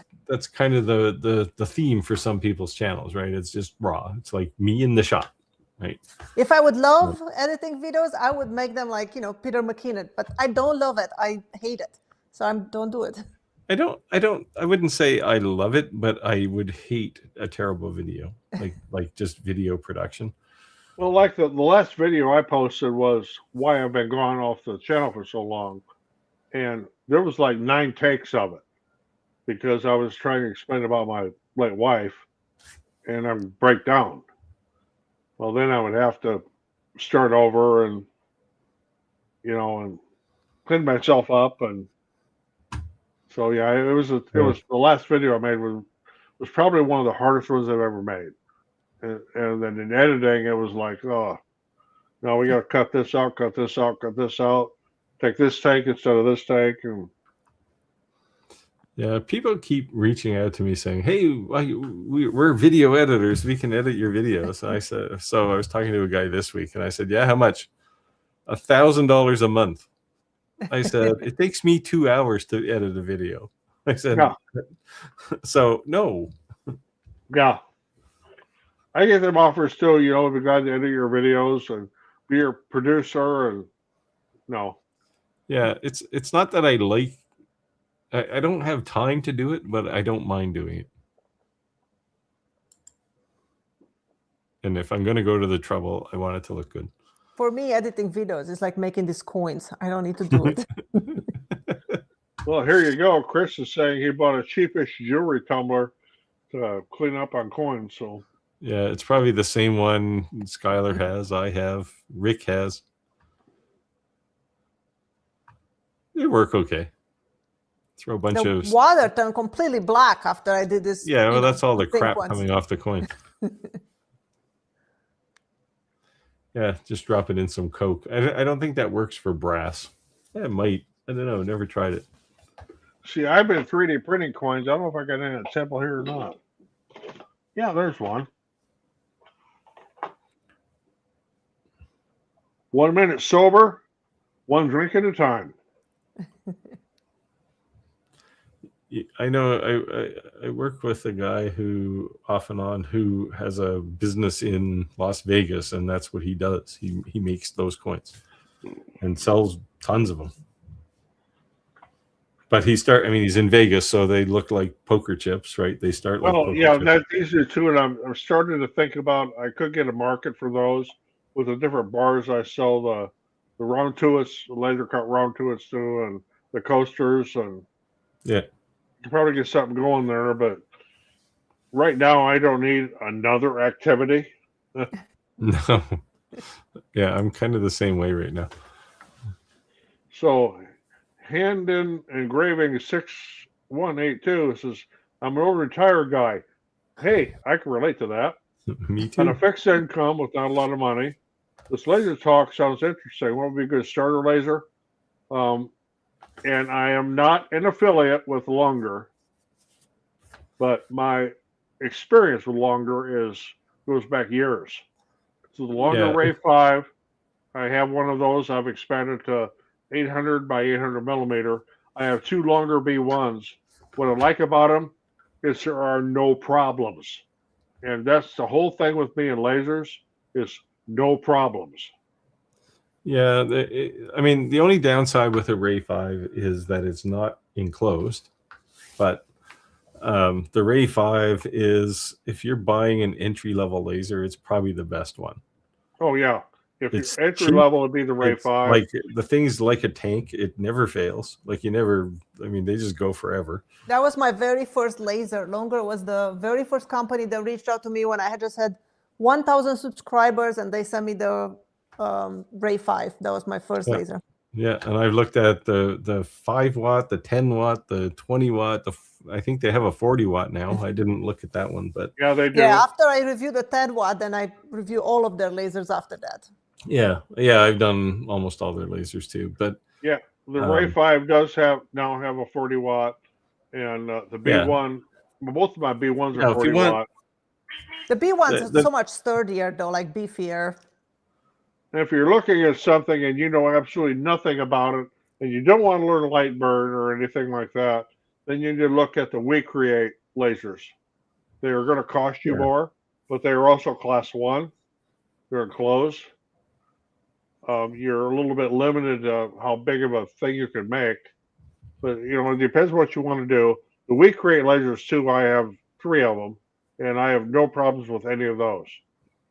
kind of the theme for some people's channels, right? It's just raw. It's like me in the shot, right? if I would love editing videos, I would make them like, you know, Peter McKinnon, but I don't love it. I hate it. So don't do it. I wouldn't say I love it, but I would hate a terrible video, like just video production. Well, like the last video I posted was why I've been gone off the channel for so long. And there was like 9 takes of it because I was trying to explain about my late wife and I would break down. Well, then I would have to start over and, you know, and clean myself up. And so, yeah, it was the last video I made was probably one of the hardest ones I've ever made. And then in editing, it was like, oh, no, we got to cut this out, cut this out, cut this out. Take this take instead of this take. And yeah, people keep reaching out to me saying, hey, we're video editors. We can edit your videos. So I was talking to a guy this week and I said, yeah, how much? $1,000 a month. I said, it takes me 2 hours to edit a video. I said, so no. Yeah. I get them offers too, you know, be glad to edit your videos and be your producer and no. Yeah, it's not that I don't have time to do it, but I don't mind doing it. And if I'm going to go to the trouble, I want it to look good. For me, editing videos is like making these coins. I don't need to do it. Well, here you go. Chris is saying he bought a cheapish jewelry tumbler to clean up on coins. So Yeah, it's probably the same one Skylar has, I have, Rick has. They work okay. Throw a bunch The of water turned completely black after I did this. yeah. Well, that's all the pink crap ones. coming off the coin. Yeah, just drop it in some Coke. I don't think that works for brass. Yeah, it might. I don't know. Never tried it. see, I've been 3D printing coins. I don't know if I got any at sample here or not. Yeah, there's one. 1 minute sober, one drink at a time. I know I work with a guy who off and on who has a business in Las Vegas, and that's what he does. He makes those coins and sells tons of them. But he's in Vegas, so they look like poker chips, right? They start like poker chips. These are two, and I'm starting to think about I could get a market for those with the different bars I sell the round tuits, the laser cut round tuits too, and the coasters, and yeah. could probably get something going there, but right now I don't need another activity. No. Yeah, I'm kind of the same way right now. So hand in engraving 6182 says, I'm an old retired guy. Hey, I can relate to that. Me too. On a fixed income with not a lot of money. This laser talk sounds interesting. What would be a good starter laser? And I am not an affiliate with Longer, but my experience with Longer goes back years. So the Longer Ray 5, I have one of those. I've expanded to 800 by 800 millimeter. I have two Longer B1s. What I like about them is there are no problems. And that's the whole thing with me and lasers is no problems. Yeah, the only downside with a Ray 5 is that it's not enclosed. But the Ray 5 is, if you're buying an entry-level laser, it's probably the best one. Oh, yeah. If It's your entry cheap. level would be the Ray It's 5. like the thing's like a tank. It never fails. Like they just go forever. That was my very first laser. Longer was the very first company that reached out to me when I had just had 1,000 subscribers, and they sent me the Ray 5. That was my first laser. Yeah, and I've looked at the 5 watt, the 10 watt, the 20 watt. I think they have a 40 watt now. I didn't look at that one, but yeah, they do. Yeah, after I review the 10 watt, then I review all of their lasers after that. yeah, I've done almost all their lasers too. But yeah, the Ray 5 does now have a 40 watt, and the B1. Both of my B1s are 40 watt. The B1s are so much sturdier, though, like beefier. And if you're looking at something and you know absolutely nothing about it, and you don't want to learn light burn or anything like that, then you need to look at the WeCreate lasers. They are going to cost you more, but they are also class 1. They're enclosed. You're a little bit limited to how big of a thing you can make, but it depends what you want to do. The WeCreate lasers too, I have 3 of them, and I have no problems with any of those.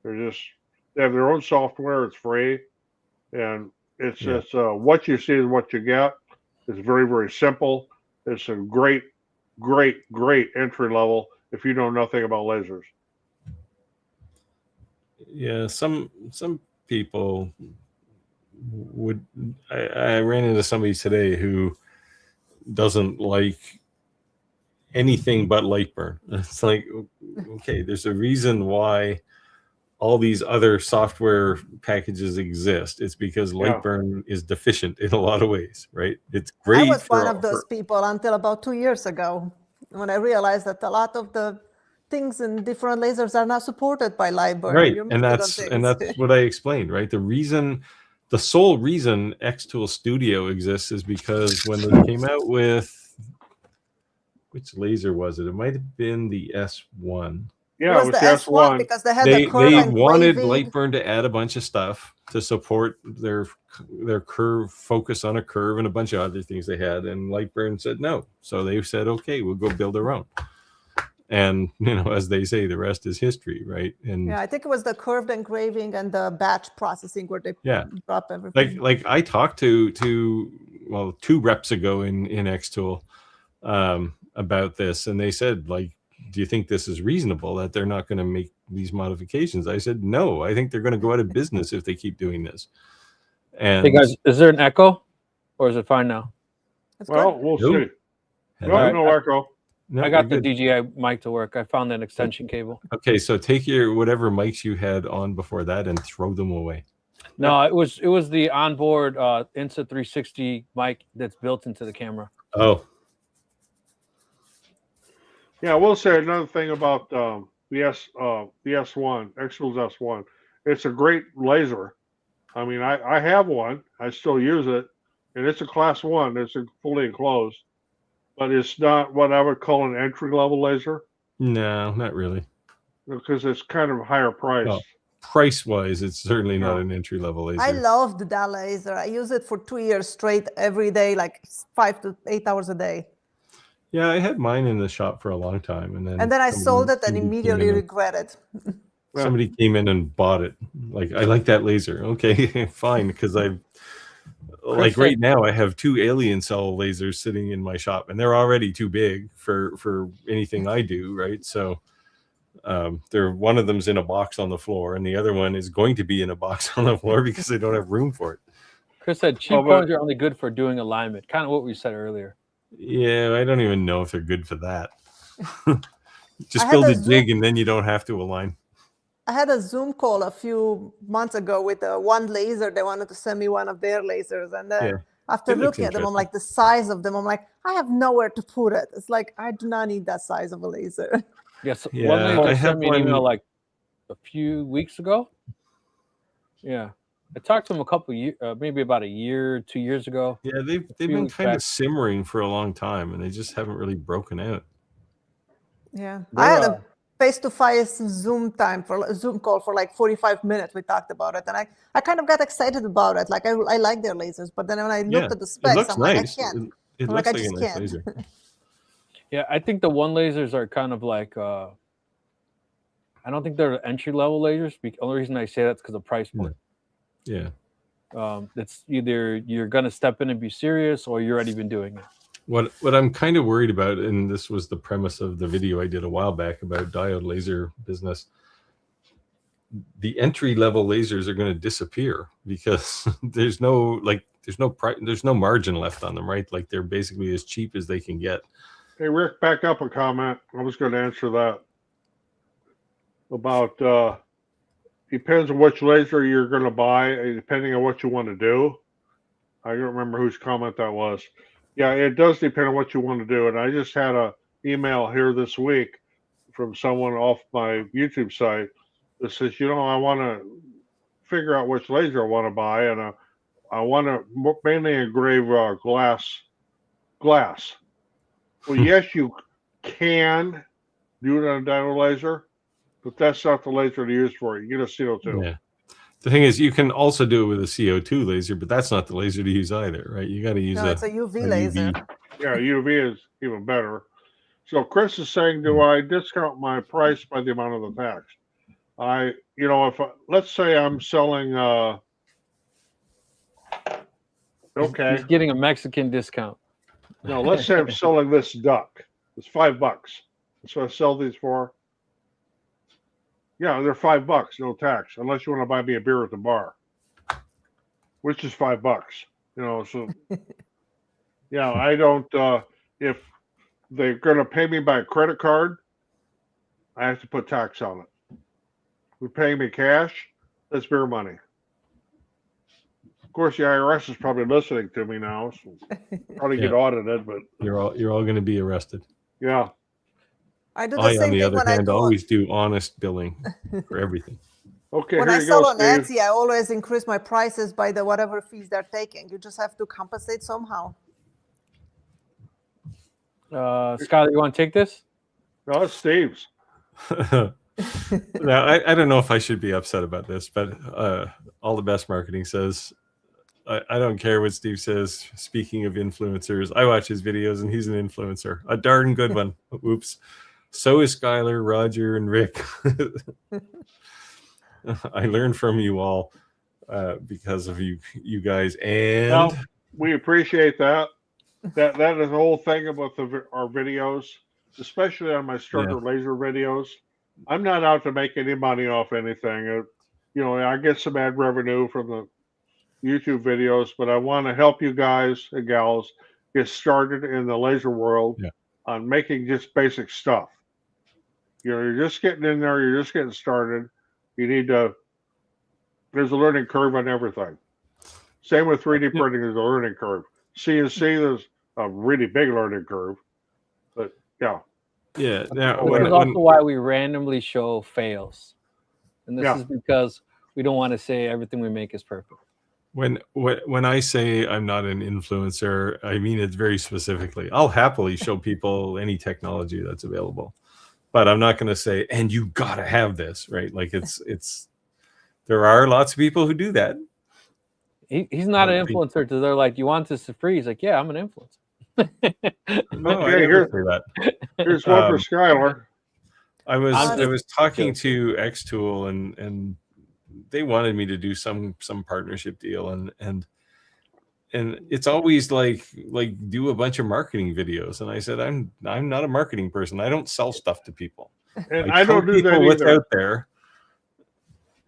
They have their own software. It's free, and it's just what you see is what you get. It's very, very simple. It's a great, great, great entry level if you know nothing about lasers. Yeah, some people would. I ran into somebody today who doesn't like anything but light burn. It's like, okay, there's a reason why all these other software packages exist. It's because light burn is deficient in a lot of ways, right? It's great. I was one of those people until about 2 years ago, when I realized that a lot of the things in different lasers are not supported by light burn. Right, and that's what I explained, right? The sole reason Xtool Studio exists is because when they came out with, which laser was it? It might have been the S1. Yeah, it was the S1 because they had the curve. They wanted Lightburn to add a bunch of stuff to support their curve, focus on a curve, and a bunch of other things they had. And Lightburn said no. So they said, okay, we'll go build our own. And as they say, the rest is history, right? And Yeah, I think it was the curved engraving and the batch processing where they drop everything. like I talked to 2 reps ago in Xtool about this, and they said, like, do you think this is reasonable that they're not going to make these modifications? I said, no, I think they're going to go out of business if they keep doing this. And hey guys, is there an echo or is it fine now? That's Well, good. we'll Nope. see. No, no echo. No, I got you're the good. DJI mic to work. I found an extension cable. Okay, so take your whatever mics you had on before that and throw them away. No, it was the onboard Insta360 mic that's built into the camera. Oh, Yeah, I will say another thing about the S1, Xtool's S1. It's a great laser. I mean, I have one. I still use it, and it's a class 1. It's fully enclosed, but it's not what I would call an entry level laser no, not really. because it's kind of higher priced. Oh. Price wise, it's certainly not an entry level laser. I loved that laser. I use it for 2 years straight every day, like 5 to 8 hours a day. Yeah, I had mine in the shop for a long time, and then I sold it and somebody immediately came in regretted. somebody came in and bought it. Like, I like that laser. Okay, fine, because like right now I have 2 alien cell lasers sitting in my shop, and they're already too big for anything I do, right? So one of them's in a box on the floor, and the other one is going to be in a box on the floor because I don't have room for it. Chris said cheap coins are only good for doing alignment. Kind of what we said earlier. Yeah, I don't even know if they're good for that. Just build a jig and then you don't have to align. I had a Zoom call a few months ago with one laser. They wanted to send me one of their lasers. And then after looking at them, I'm like, the size of them, I'm like, I have nowhere to put it. It's like, I do not need that size of a laser. Yes. One laser sent me an email like a few weeks ago. Yeah. I talked to him a couple of years, maybe about a year, 2 years ago. Yeah, they've been kind of simmering for a long time, and they just haven't really broken out. Yeah, I had a face-to-face Zoom call for like 45 minutes. We talked about it, and I kind of got excited about it. Like I like their lasers, but then when I looked at the specs, I'm like, I can't. It looks like a nice laser. Yeah, I think the one lasers are kind of like. I don't think they're entry-level lasers. The only reason I say that's because of price point. Yeah. It's either you're going to step in and be serious, or you're already been doing it. What I'm kind of worried about, and this was the premise of the video I did a while back about diode laser business, the entry level lasers are going to disappear because there's no margin left on them, right? Like they're basically as cheap as they can get. Hey, Rick, back up a comment. I was going to answer that about depends on which laser you're going to buy, depending on what you want to do. I don't remember whose comment that was. Yeah, it does depend on what you want to do. And I just had an email here this week from someone off my YouTube site that says, I want to figure out which laser I want to buy, and I want to mainly engrave glass. Well, yes, you can do it on a diode laser, but that's not the laser to use for it. You get a CO2. Yeah. The thing is, you can also do it with a CO2 laser, but that's not the laser to use either, right? You got to use it's a UV laser. Yeah, UV is even better. So Chris is saying, do I discount my price by the amount of the tax? Let's say I'm selling, He's getting a Mexican discount. No, let's say I'm selling this duck. It's $5. That's what I sell these for. Yeah, they're $5, no tax, unless you want to buy me a beer at the bar, which is $5. So yeah, I don't. If they're going to pay me by credit card, I have to put tax on it. If they're paying me cash, that's beer money. Of course, the IRS is probably listening to me now, so probably get audited. But you're all going to be arrested. Yeah. I do the same on the thing other when hand, I always do honest billing for everything. Okay. When I sell on Etsy, I always increase my prices by the whatever fees they're taking. You just have to compensate somehow. Skylar, you want to take this? No, it's Steve's. Now, I don't know if I should be upset about this, but All the Best Marketing says, I don't care what Steve says. Speaking of influencers, I watch his videos and he's an influencer, a darn good one. Oops. So is Skylar, Roger, and Rick. I learned from you all because of you guys. And well, we appreciate that. That is the whole thing about our videos, especially on my starter laser videos. I'm not out to make any money off anything. I get some ad revenue from the YouTube videos, but I want to help you guys and gals get started in the laser world on making just basic stuff. You're just getting in there. You're just getting started. There's a learning curve on everything. Same with 3D printing. There's a learning curve. CNC, there's a really big learning curve. But yeah. Yeah. Now, this is also why we randomly show fails. And this is because we don't want to say everything we make is perfect. When I say I'm not an influencer, I mean it very specifically. I'll happily show people any technology that's available, but I'm not going to say, and you got to have this, right? Like there are lots of people who do that. He's not an influencer because they're like, you want this for free? He's like, yeah, I'm an influencer. Here's one for Skylar. I was talking to Xtool and they wanted me to do some partnership deal and it's always like do a bunch of marketing videos, and I said I'm not a marketing person. I don't sell stuff to people. And I don't do that either. What's out there,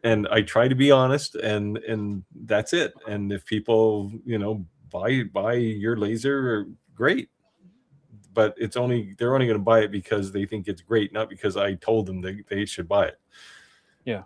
and I try to be honest, and that's it. And if people buy your laser, great. But they're only going to buy it because they think it's great, not because I told them they should buy it. Yeah.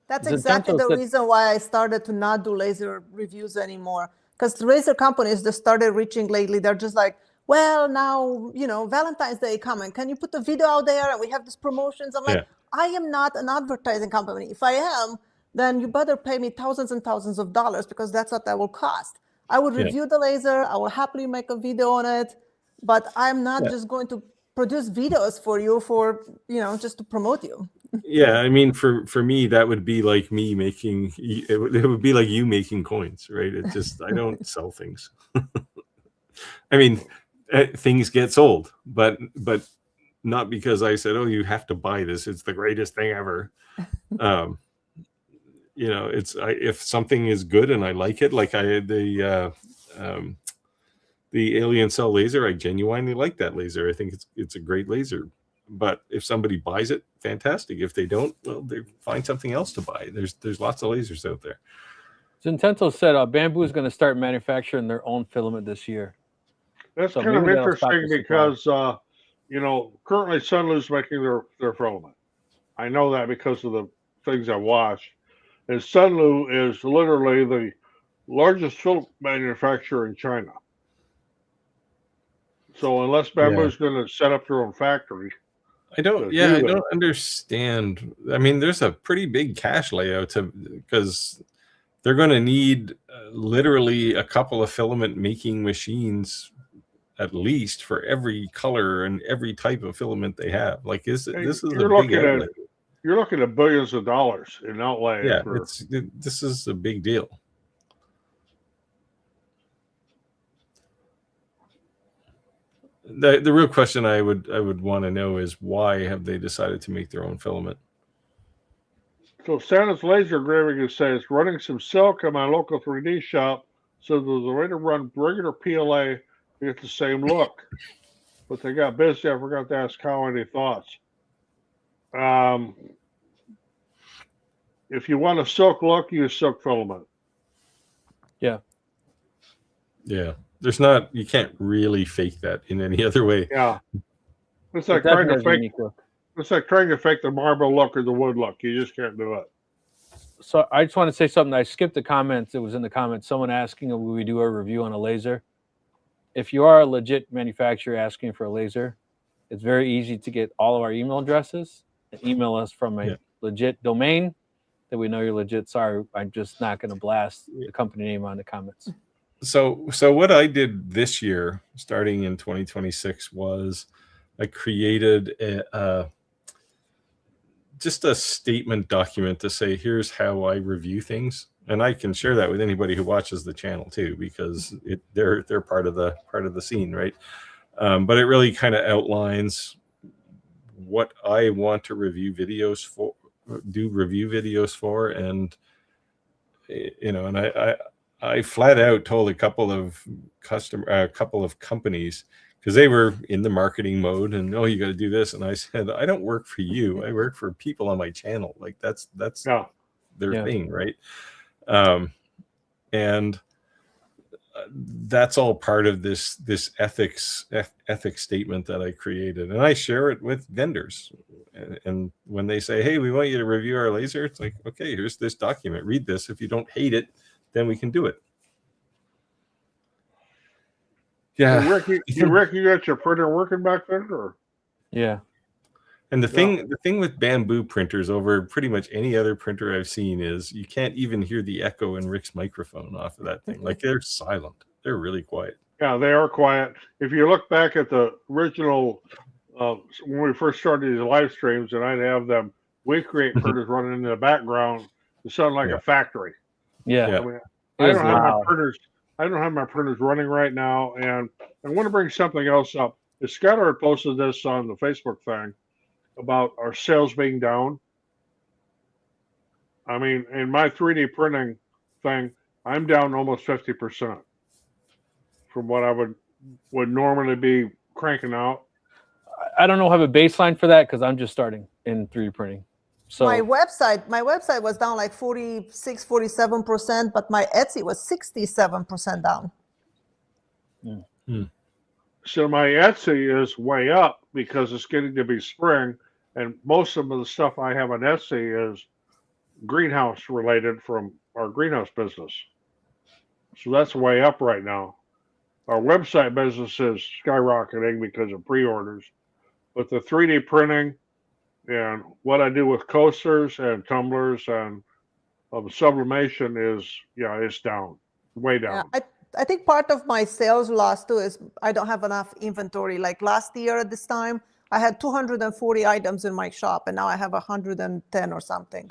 That's exactly the reason why I started to not do laser reviews anymore. Because the laser companies that started reaching lately, they're just like, well, now, Valentine's Day coming. Can you put the video out there? And we have these promotions. I'm like, I am not an advertising company. If I am, then you better pay me thousands and thousands of dollars, because that's what that will cost. I would review the laser. I will happily make a video on it. But I'm not just going to produce videos for you just to promote you. Yeah, I mean, for me, that would be like me making it would be like you making coins, right? It's just I don't sell things. I mean, things get sold, but not because I said, oh, you have to buy this. It's the greatest thing ever. If something is good and I like it, like the Alien Cell laser, I genuinely like that laser. I think it's a great laser. But if somebody buys it, fantastic. If they don't, well, they find something else to buy. There's lots of lasers out there. Zintento said Bamboo is going to start manufacturing their own filament this year. That's kind of interesting because currently Sunlu's making their filament. I know that because of the things I watched. And Sunlu is literally the largest filament manufacturer in China. So unless Bamboo is going to set up their own factory, I don't understand. I mean, there's a pretty big cash layout because they're going to need literally a couple of filament making machines at least for every color and every type of filament they have. Like this is a big outlay. You're looking at billions of dollars in outlay. Yeah, this is a big deal. The real question I would want to know is why have they decided to make their own filament? So Santa's laser engraving says running some silk in my local 3D shop, so there's a way to run regular PLA to get the same look. But they got busy. I forgot to ask Kyle any thoughts. If you want a silk look, use silk filament. Yeah. Yeah. You can't really fake that in any other way. Yeah. It's like trying to fake the marble look or the wood look. You just can't do it. So I just want to say something. I skipped the comments. It was in the comments. Someone asking if we do a review on a laser. If you are a legit manufacturer asking for a laser, it's very easy to get all of our email addresses and email us from a legit domain that we know you're legit. Sorry, I'm just not going to blast the company name on the comments. So what I did this year, starting in 2026, was I created just a statement document to say, here's how I review things. And I can share that with anybody who watches the channel too, because they're part of the scene, right? But it really kind of outlines what I want to review videos for, and and I flat out told a couple of companies, because they were in the marketing mode, and you got to do this, and I said, I don't work for you, I work for people on my channel. Like that's their thing, right? And that's all part of this ethics statement that I created, and I share it with vendors. And when they say, hey, we want you to review our laser, it's like, okay, here's this document, read this. If you don't hate it, then we can do it. Yeah. Hey, Rick, you got your printer working back there, or? Yeah. And the thing with bamboo printers over pretty much any other printer I've seen is you can't even hear the echo in Rick's microphone off of that thing. Like, they're silent. They're really quiet. Yeah, they are quiet. If you look back at the original, when we first started these live streams, and I'd have them create printers running in the background, it sounded like a factory. Yeah. I mean, I don't have my printers. I don't have my printers running right now, and I want to bring something else up. Scudder had posted this on the Facebook thing about our sales being down. I mean, in my 3D printing thing, I'm down almost 50% from what I would normally be cranking out. I don't know, have a baseline for that, because I'm just starting in 3D printing. So my website was down like 46, 47%, but my Etsy was 67% down. So my Etsy is way up because it's getting to be spring, and most of the stuff I have on Etsy is greenhouse related from our greenhouse business. So that's way up right now. Our website business is skyrocketing because of pre-orders, but the 3D printing and what I do with coasters and tumblers and sublimation is, it's down, way down. Yeah, I think part of my sales loss too is I don't have enough inventory. Like last year at this time, I had 240 items in my shop, and now I have 110 or something.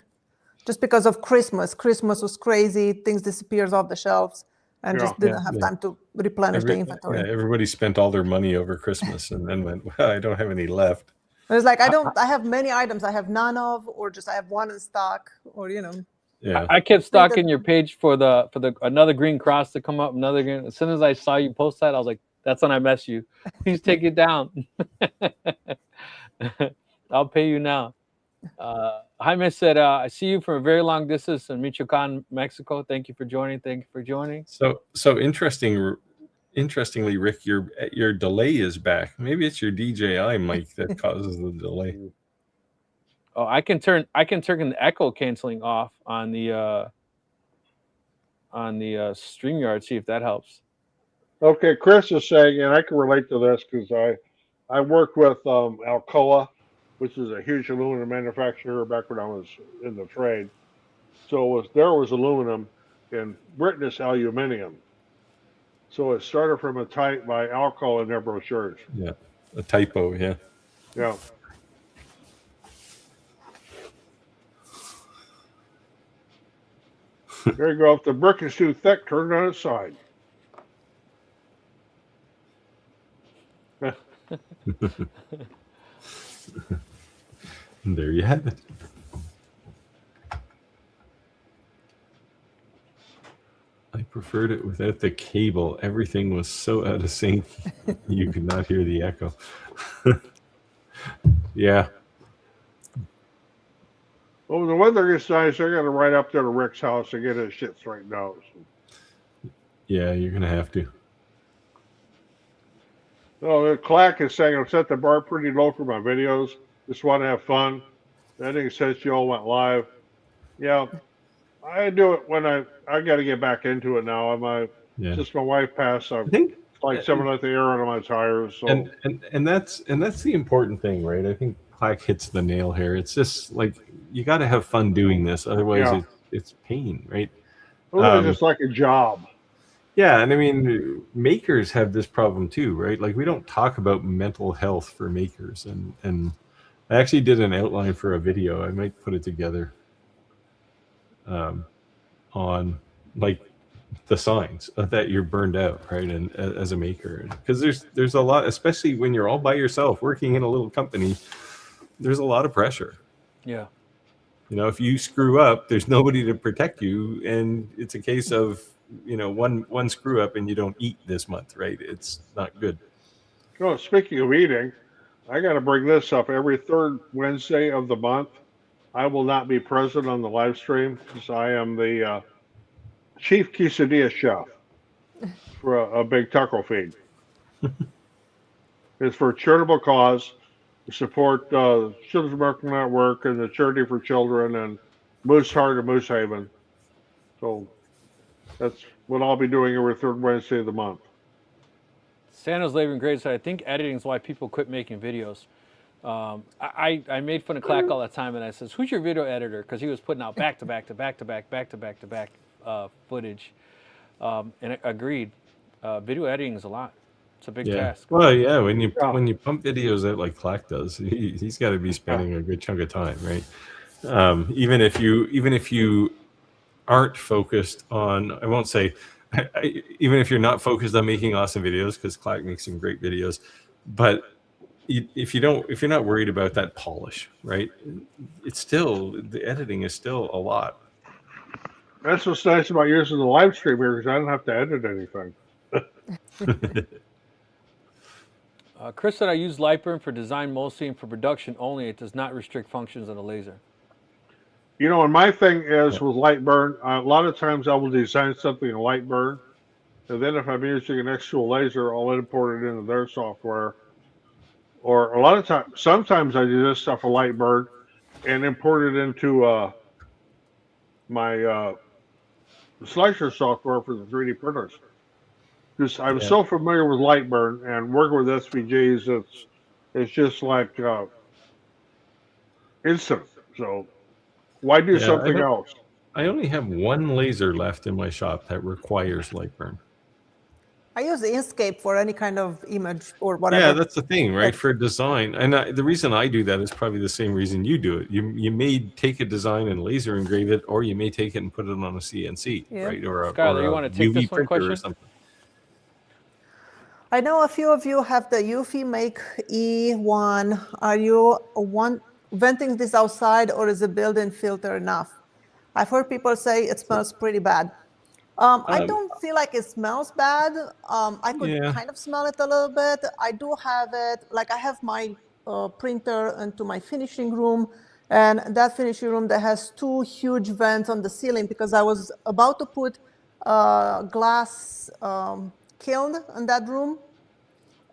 Just because of Christmas. Christmas was crazy. Things disappears off the shelves, and just didn't have time to replenish the inventory. Yeah, everybody spent all their money over Christmas and then went, well, I don't have any left. It's like I have many items I have none of, or just I have one in stock, or Yeah. I kept stalking your page for the another green cross to come up, another green. As soon as I saw you post that, I was like, that's when I messed you. Please take it down. I'll pay you now. Jaime said, I see you from a very long distance in Michoacan, Mexico. Thank you for joining. So interestingly, Rick, your delay is back. Maybe it's your DJI mic that causes the delay. Oh, I can turn the echo canceling off on the StreamYard. See if that helps. Okay, Chris is saying, and I can relate to this because I worked with Alcoa, which is a huge aluminum manufacturer back when I was in the trade. So there was aluminum, and Britain is aluminum. So it started from a type by Alcoa in their brochures. Yeah, a typo. Yeah. Yeah. There you go. If the brick is too thick, turn it on its side. There you have it. I preferred it without the cable. Everything was so out of sync, you could not hear the echo. Yeah. Well, when the weather gets nice, I got to ride up there to Rick's house and get his shit straightened out. Yeah, you're going to have to. Oh, Clack is saying, I've set the bar pretty low for my videos. Just want to have fun. I think since you all went live. Yeah, I do it when I got to get back into it now. Since my wife passed, I think like someone let the air out of my tires. So. And that's the important thing, right? I think Clack hits the nail here. It's just like you got to have fun doing this, otherwise it's pain, right? Well, it's just like a job. Yeah, and I mean, makers have this problem too, right? Like we don't talk about mental health for makers, and I actually did an outline for a video. I might put it together on like the signs that you're burned out, right? And as a maker, because there's a lot, especially when you're all by yourself working in a little company, there's a lot of pressure. Yeah. You know, if you screw up, there's nobody to protect you, and it's a case of, you know, one screw up and you don't eat this month, right? It's not good. Oh, speaking of eating, I got to bring this up. Every third Wednesday of the month, I will not be present on the live stream because I am the chief quesadilla chef for a big taco feed. It's for a charitable cause to support Children's American Network and the Charity for Children and Moose Heart and Moose Haven. So that's what I'll be doing every third Wednesday of the month. Santa's Labor Grade said, I think editing is why people quit making videos. I made fun of Clack all the time, and I says, "Who's your video editor?" Because he was putting out back to back to back to back back to back to back footage, and I agreed. Video editing is a lot. It's a big task. Well, yeah, when you pump videos out like Clack does, he's got to be spending a good chunk of time, right? Even if you aren't focused on, I won't say, even if you're not focused on making awesome videos, because Clack makes some great videos, but if you're not worried about that polish, right? It's still, the editing is still a lot. That's what's nice about using the live stream here because I don't have to edit anything. Chris said, I use Lightburn for design mostly and for production only. It does not restrict functions on a laser. You know, and my thing is with Lightburn, a lot of times I will design something in Lightburn, and then if I'm using an actual laser, I'll import it into their software. Or a lot of times, sometimes I do this stuff with Lightburn and import it into my slicer software for the 3D printers. Because I'm so familiar with Lightburn and working with SVGs, it's just like instant. So why do something else? I only have one laser left in my shop that requires Lightburn. I use Inkscape for any kind of image or whatever. Yeah, that's the thing, right? For design, and the reason I do that is probably the same reason you do it. You may take a design and laser engrave it, or you may take it and put it on a CNC, right? Or Skylar, you want to take UV this one printer question? or something. I know a few of you have the Eufy Make E1. Are you venting this outside, or is the built-in filter enough? I've heard people say it smells pretty bad. I don't feel like it smells bad. I could kind of smell it a little bit. I do have it, like I have my printer into my finishing room, and that finishing room that has two huge vents on the ceiling because I was about to put glass kiln in that room.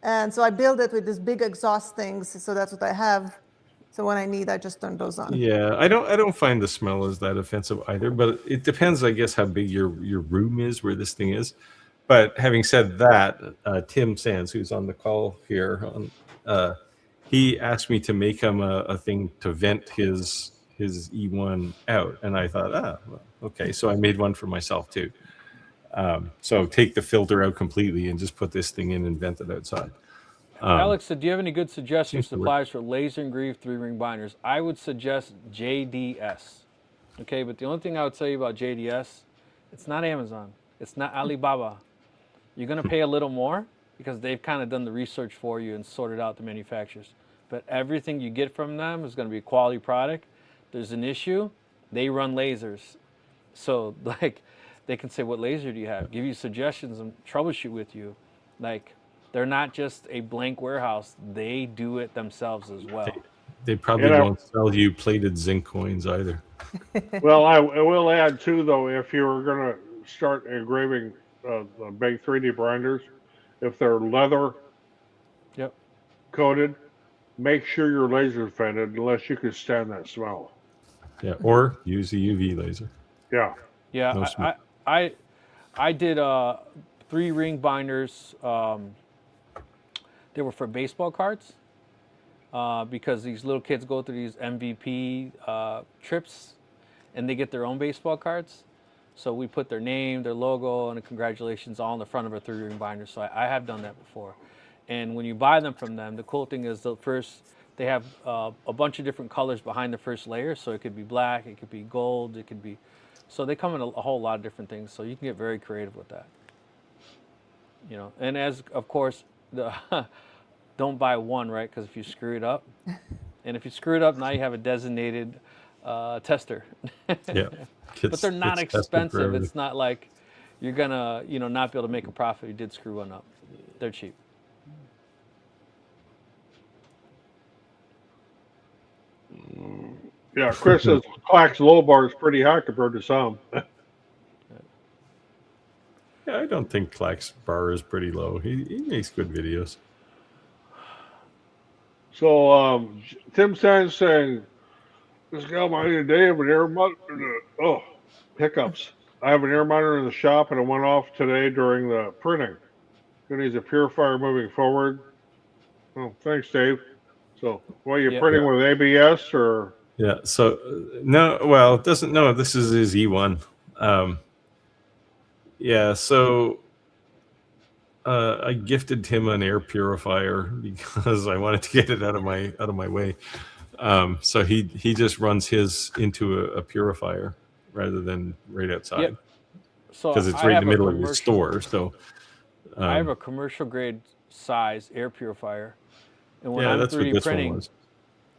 And so I built it with these big exhaust things. So that's what I have. So when I need, I just turn those on. Yeah, I don't find the smell as that offensive either, but it depends, I guess, how big your room is where this thing is. But having said that, Tim Sands, who's on the call here, he asked me to make him a thing to vent his E1 out, and I thought, well, okay, so I made one for myself too. So take the filter out completely and just put this thing in and vent it outside. Alex said, do you have any good suggestions supplies for laser engraved 3-ring binders? I would suggest JDS. Okay, but the only thing I would tell you about JDS, it's not Amazon. It's not Alibaba. You're going to pay a little more because they've kind of done the research for you and sorted out the manufacturers. But everything you get from them is going to be a quality product. There's an issue, they run lasers. So, like, they can say, what laser do you have? Give you suggestions and troubleshoot with you. Like, they're not just a blank warehouse. They do it themselves as well. They probably won't sell you plated zinc coins either. Well, I will add, too, though, if you're going to start engraving the big 3D grinders, if they're leather coated, make sure your laser's vented unless you can stand that smell. Yeah, or use a UV laser. Yeah. Yeah, No I did 3-ring binders. They were for baseball cards because these little kids go through these MVP trips and they get their own baseball cards. So we put their name, their logo, and a congratulations all on the front of a 3-ring binder. So I have done that before. And when you buy them from them, the cool thing is they have a bunch of different colors behind the first layer. So it could be black, it could be gold, it could be... So they come in a whole lot of different things. So you can get very creative with that. You know, and as, of course, don't buy one, right? Because if you screw it up, And if you screw it up, now you have a designated tester. Yeah. But they're not It's tested for expensive. everything. It's not like you're gonna, not be able to make a profit if you did screw one up. They're cheap. Yeah, Chris says Clack's low bar is pretty high compared to some. Yeah, I don't think Clack's bar is pretty low. He makes good videos. So Tim Sands saying, this guy might today have an air monitor. Oh, hiccups. I have an air monitor in the shop and it went off today during the printing. It needs a purifier moving forward. Oh, thanks, Dave. So, what are you printing with ABS or? Yeah. So no, well, it doesn't. No, this is his E1. Yeah. So I gifted him an air purifier because I wanted to get it out of my way. So he just runs his into a purifier rather than right outside. Yep. So because it's right in the middle of the store. So I have a commercial grade size air purifier, and when yeah, I'm that's 3D what this printing, one was.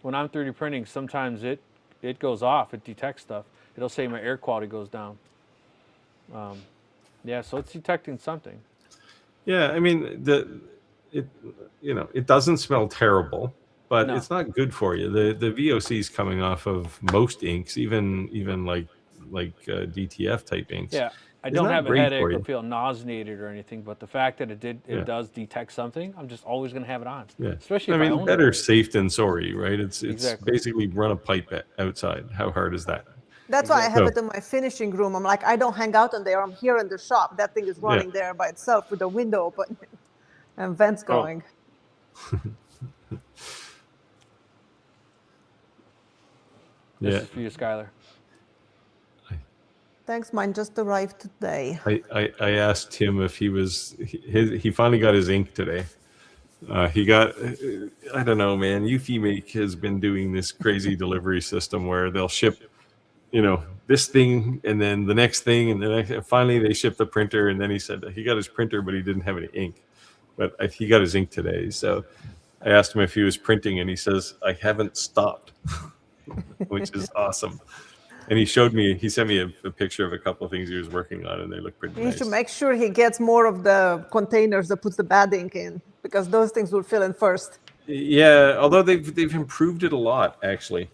when I'm 3D printing, sometimes it goes off. It detects stuff. It'll say my air quality goes down. Yeah, so it's detecting something. Yeah, I mean it doesn't smell terrible, but No. it's not good for you. The VOC is coming off of most inks, even like DTF type inks. Yeah, I It's don't not have a great headache for or you. feel nauseated or anything, but the fact that it does detect something, I'm just always going to have it on. Yeah, Especially I if I mean, own better it. safe than sorry, right? It's Exactly. basically run a pipe outside. How hard is that? That's why I have So- it in my finishing room. I'm like, I don't hang out in there. I'm here in the shop. That thing is running there by itself with the window open and vents going. This Yeah. is for you, Skylar. Thanks, mine just arrived today. I asked him if he finally got his ink today. He got, I don't know, man. Make has been doing this crazy delivery system where they'll ship, this thing and then the next thing and finally they ship the printer, and then he said that he got his printer but he didn't have any ink. But he got his ink today, so I asked him if he was printing, and he says I haven't stopped, which is awesome. And he sent me a picture of a couple of things he was working on, and they look pretty You nice. need to make sure he gets more of the containers that puts the bad ink in, because those things will fill in first. Yeah, although they've improved it a lot actually,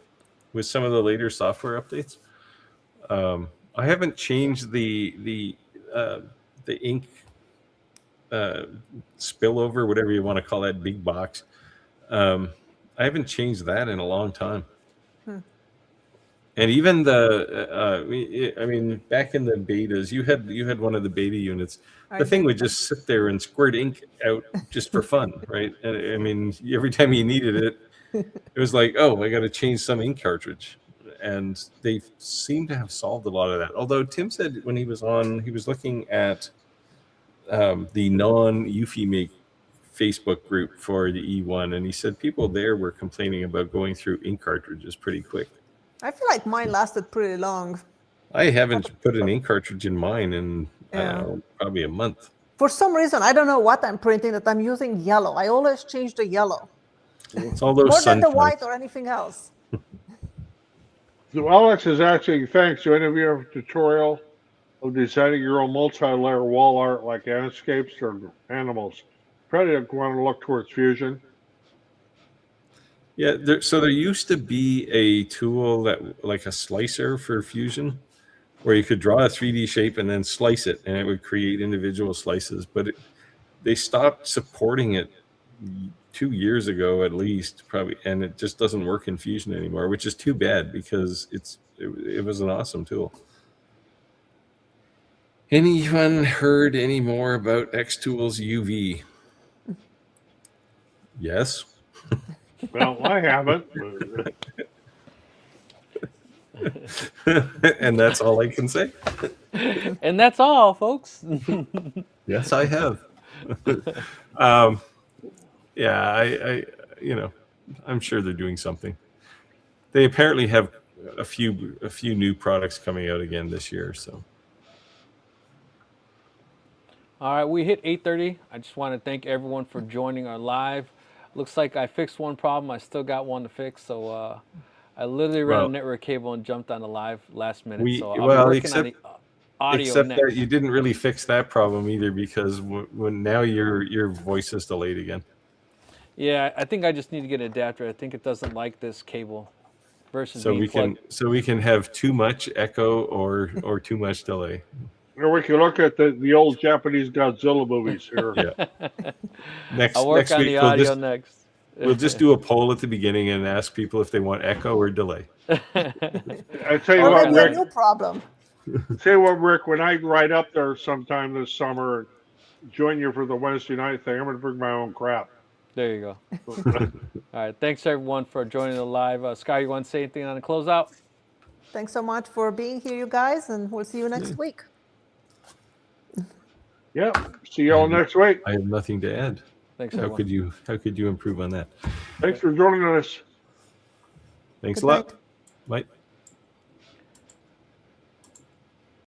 with some of the later software updates. I haven't changed the ink spillover, whatever you want to call that big box. I haven't changed that in a long time. And even I mean, back in the betas, you had one of the beta units. The thing would just sit there and squirt ink out just for fun, right? And I mean, every time you needed it, it was like, oh, I got to change some ink cartridge. And they seem to have solved a lot of that. Although Tim said when he was on, he was looking at the non-Eufy Facebook group for the E1, and he said people there were complaining about going through ink cartridges pretty quick. I feel like mine lasted pretty long. I haven't put an ink cartridge in mine in I don't know, probably a month. For some reason, I don't know what I'm printing, that I'm using yellow. I always change the yellow. It's all those More than the sun white types. or anything else. So Alex is asking, thanks. Do any of you have a tutorial of designing your own multi-layer wall art like landscapes or animals? Probably want to look towards Fusion. Yeah, so there used to be a tool that like a slicer for Fusion, where you could draw a 3D shape and then slice it, and it would create individual slices. But they stopped supporting it 2 years ago at least, probably, and it just doesn't work in Fusion anymore, which is too bad because it was an awesome tool. Anyone heard any more about Xtools UV? Yes. Well, I haven't. And that's all I can say. And that's all, folks. Yes, I have. Yeah, I I'm sure they're doing something. They apparently have a few new products coming out again this year. So, All right, we hit 8:30. I just want to thank everyone for joining our live. Looks like I fixed one problem. I still got one to fix. So I literally ran a network cable and jumped on the live last minute. So I'll be working on the audio except next. that you didn't really fix that problem either, because when now your voice is delayed again. Yeah, I think I just need to get an adapter. I think it doesn't like this cable versus So being we can have too much echo or too much delay. Or we can look at the old Japanese Godzilla movies here. Yeah. Next I'll work next on week the audio we'll next. we'll just do a poll at the beginning and ask people if they want echo or delay. I tell you Or what, maybe a Rick. new problem. Tell you what, Rick. When I ride up there sometime this summer, join you for the Wednesday night thing, I'm going to bring my own crap. There you go. All right. Thanks, everyone, for joining the live. Sky, you want to say anything on the closeout? Thanks so much for being here, you guys, and we'll see you next week. Yeah. See you all next week. I have nothing to add. Thanks, How everyone. could you improve on that? Thanks for joining us. Thanks Good a lot. night. Bye.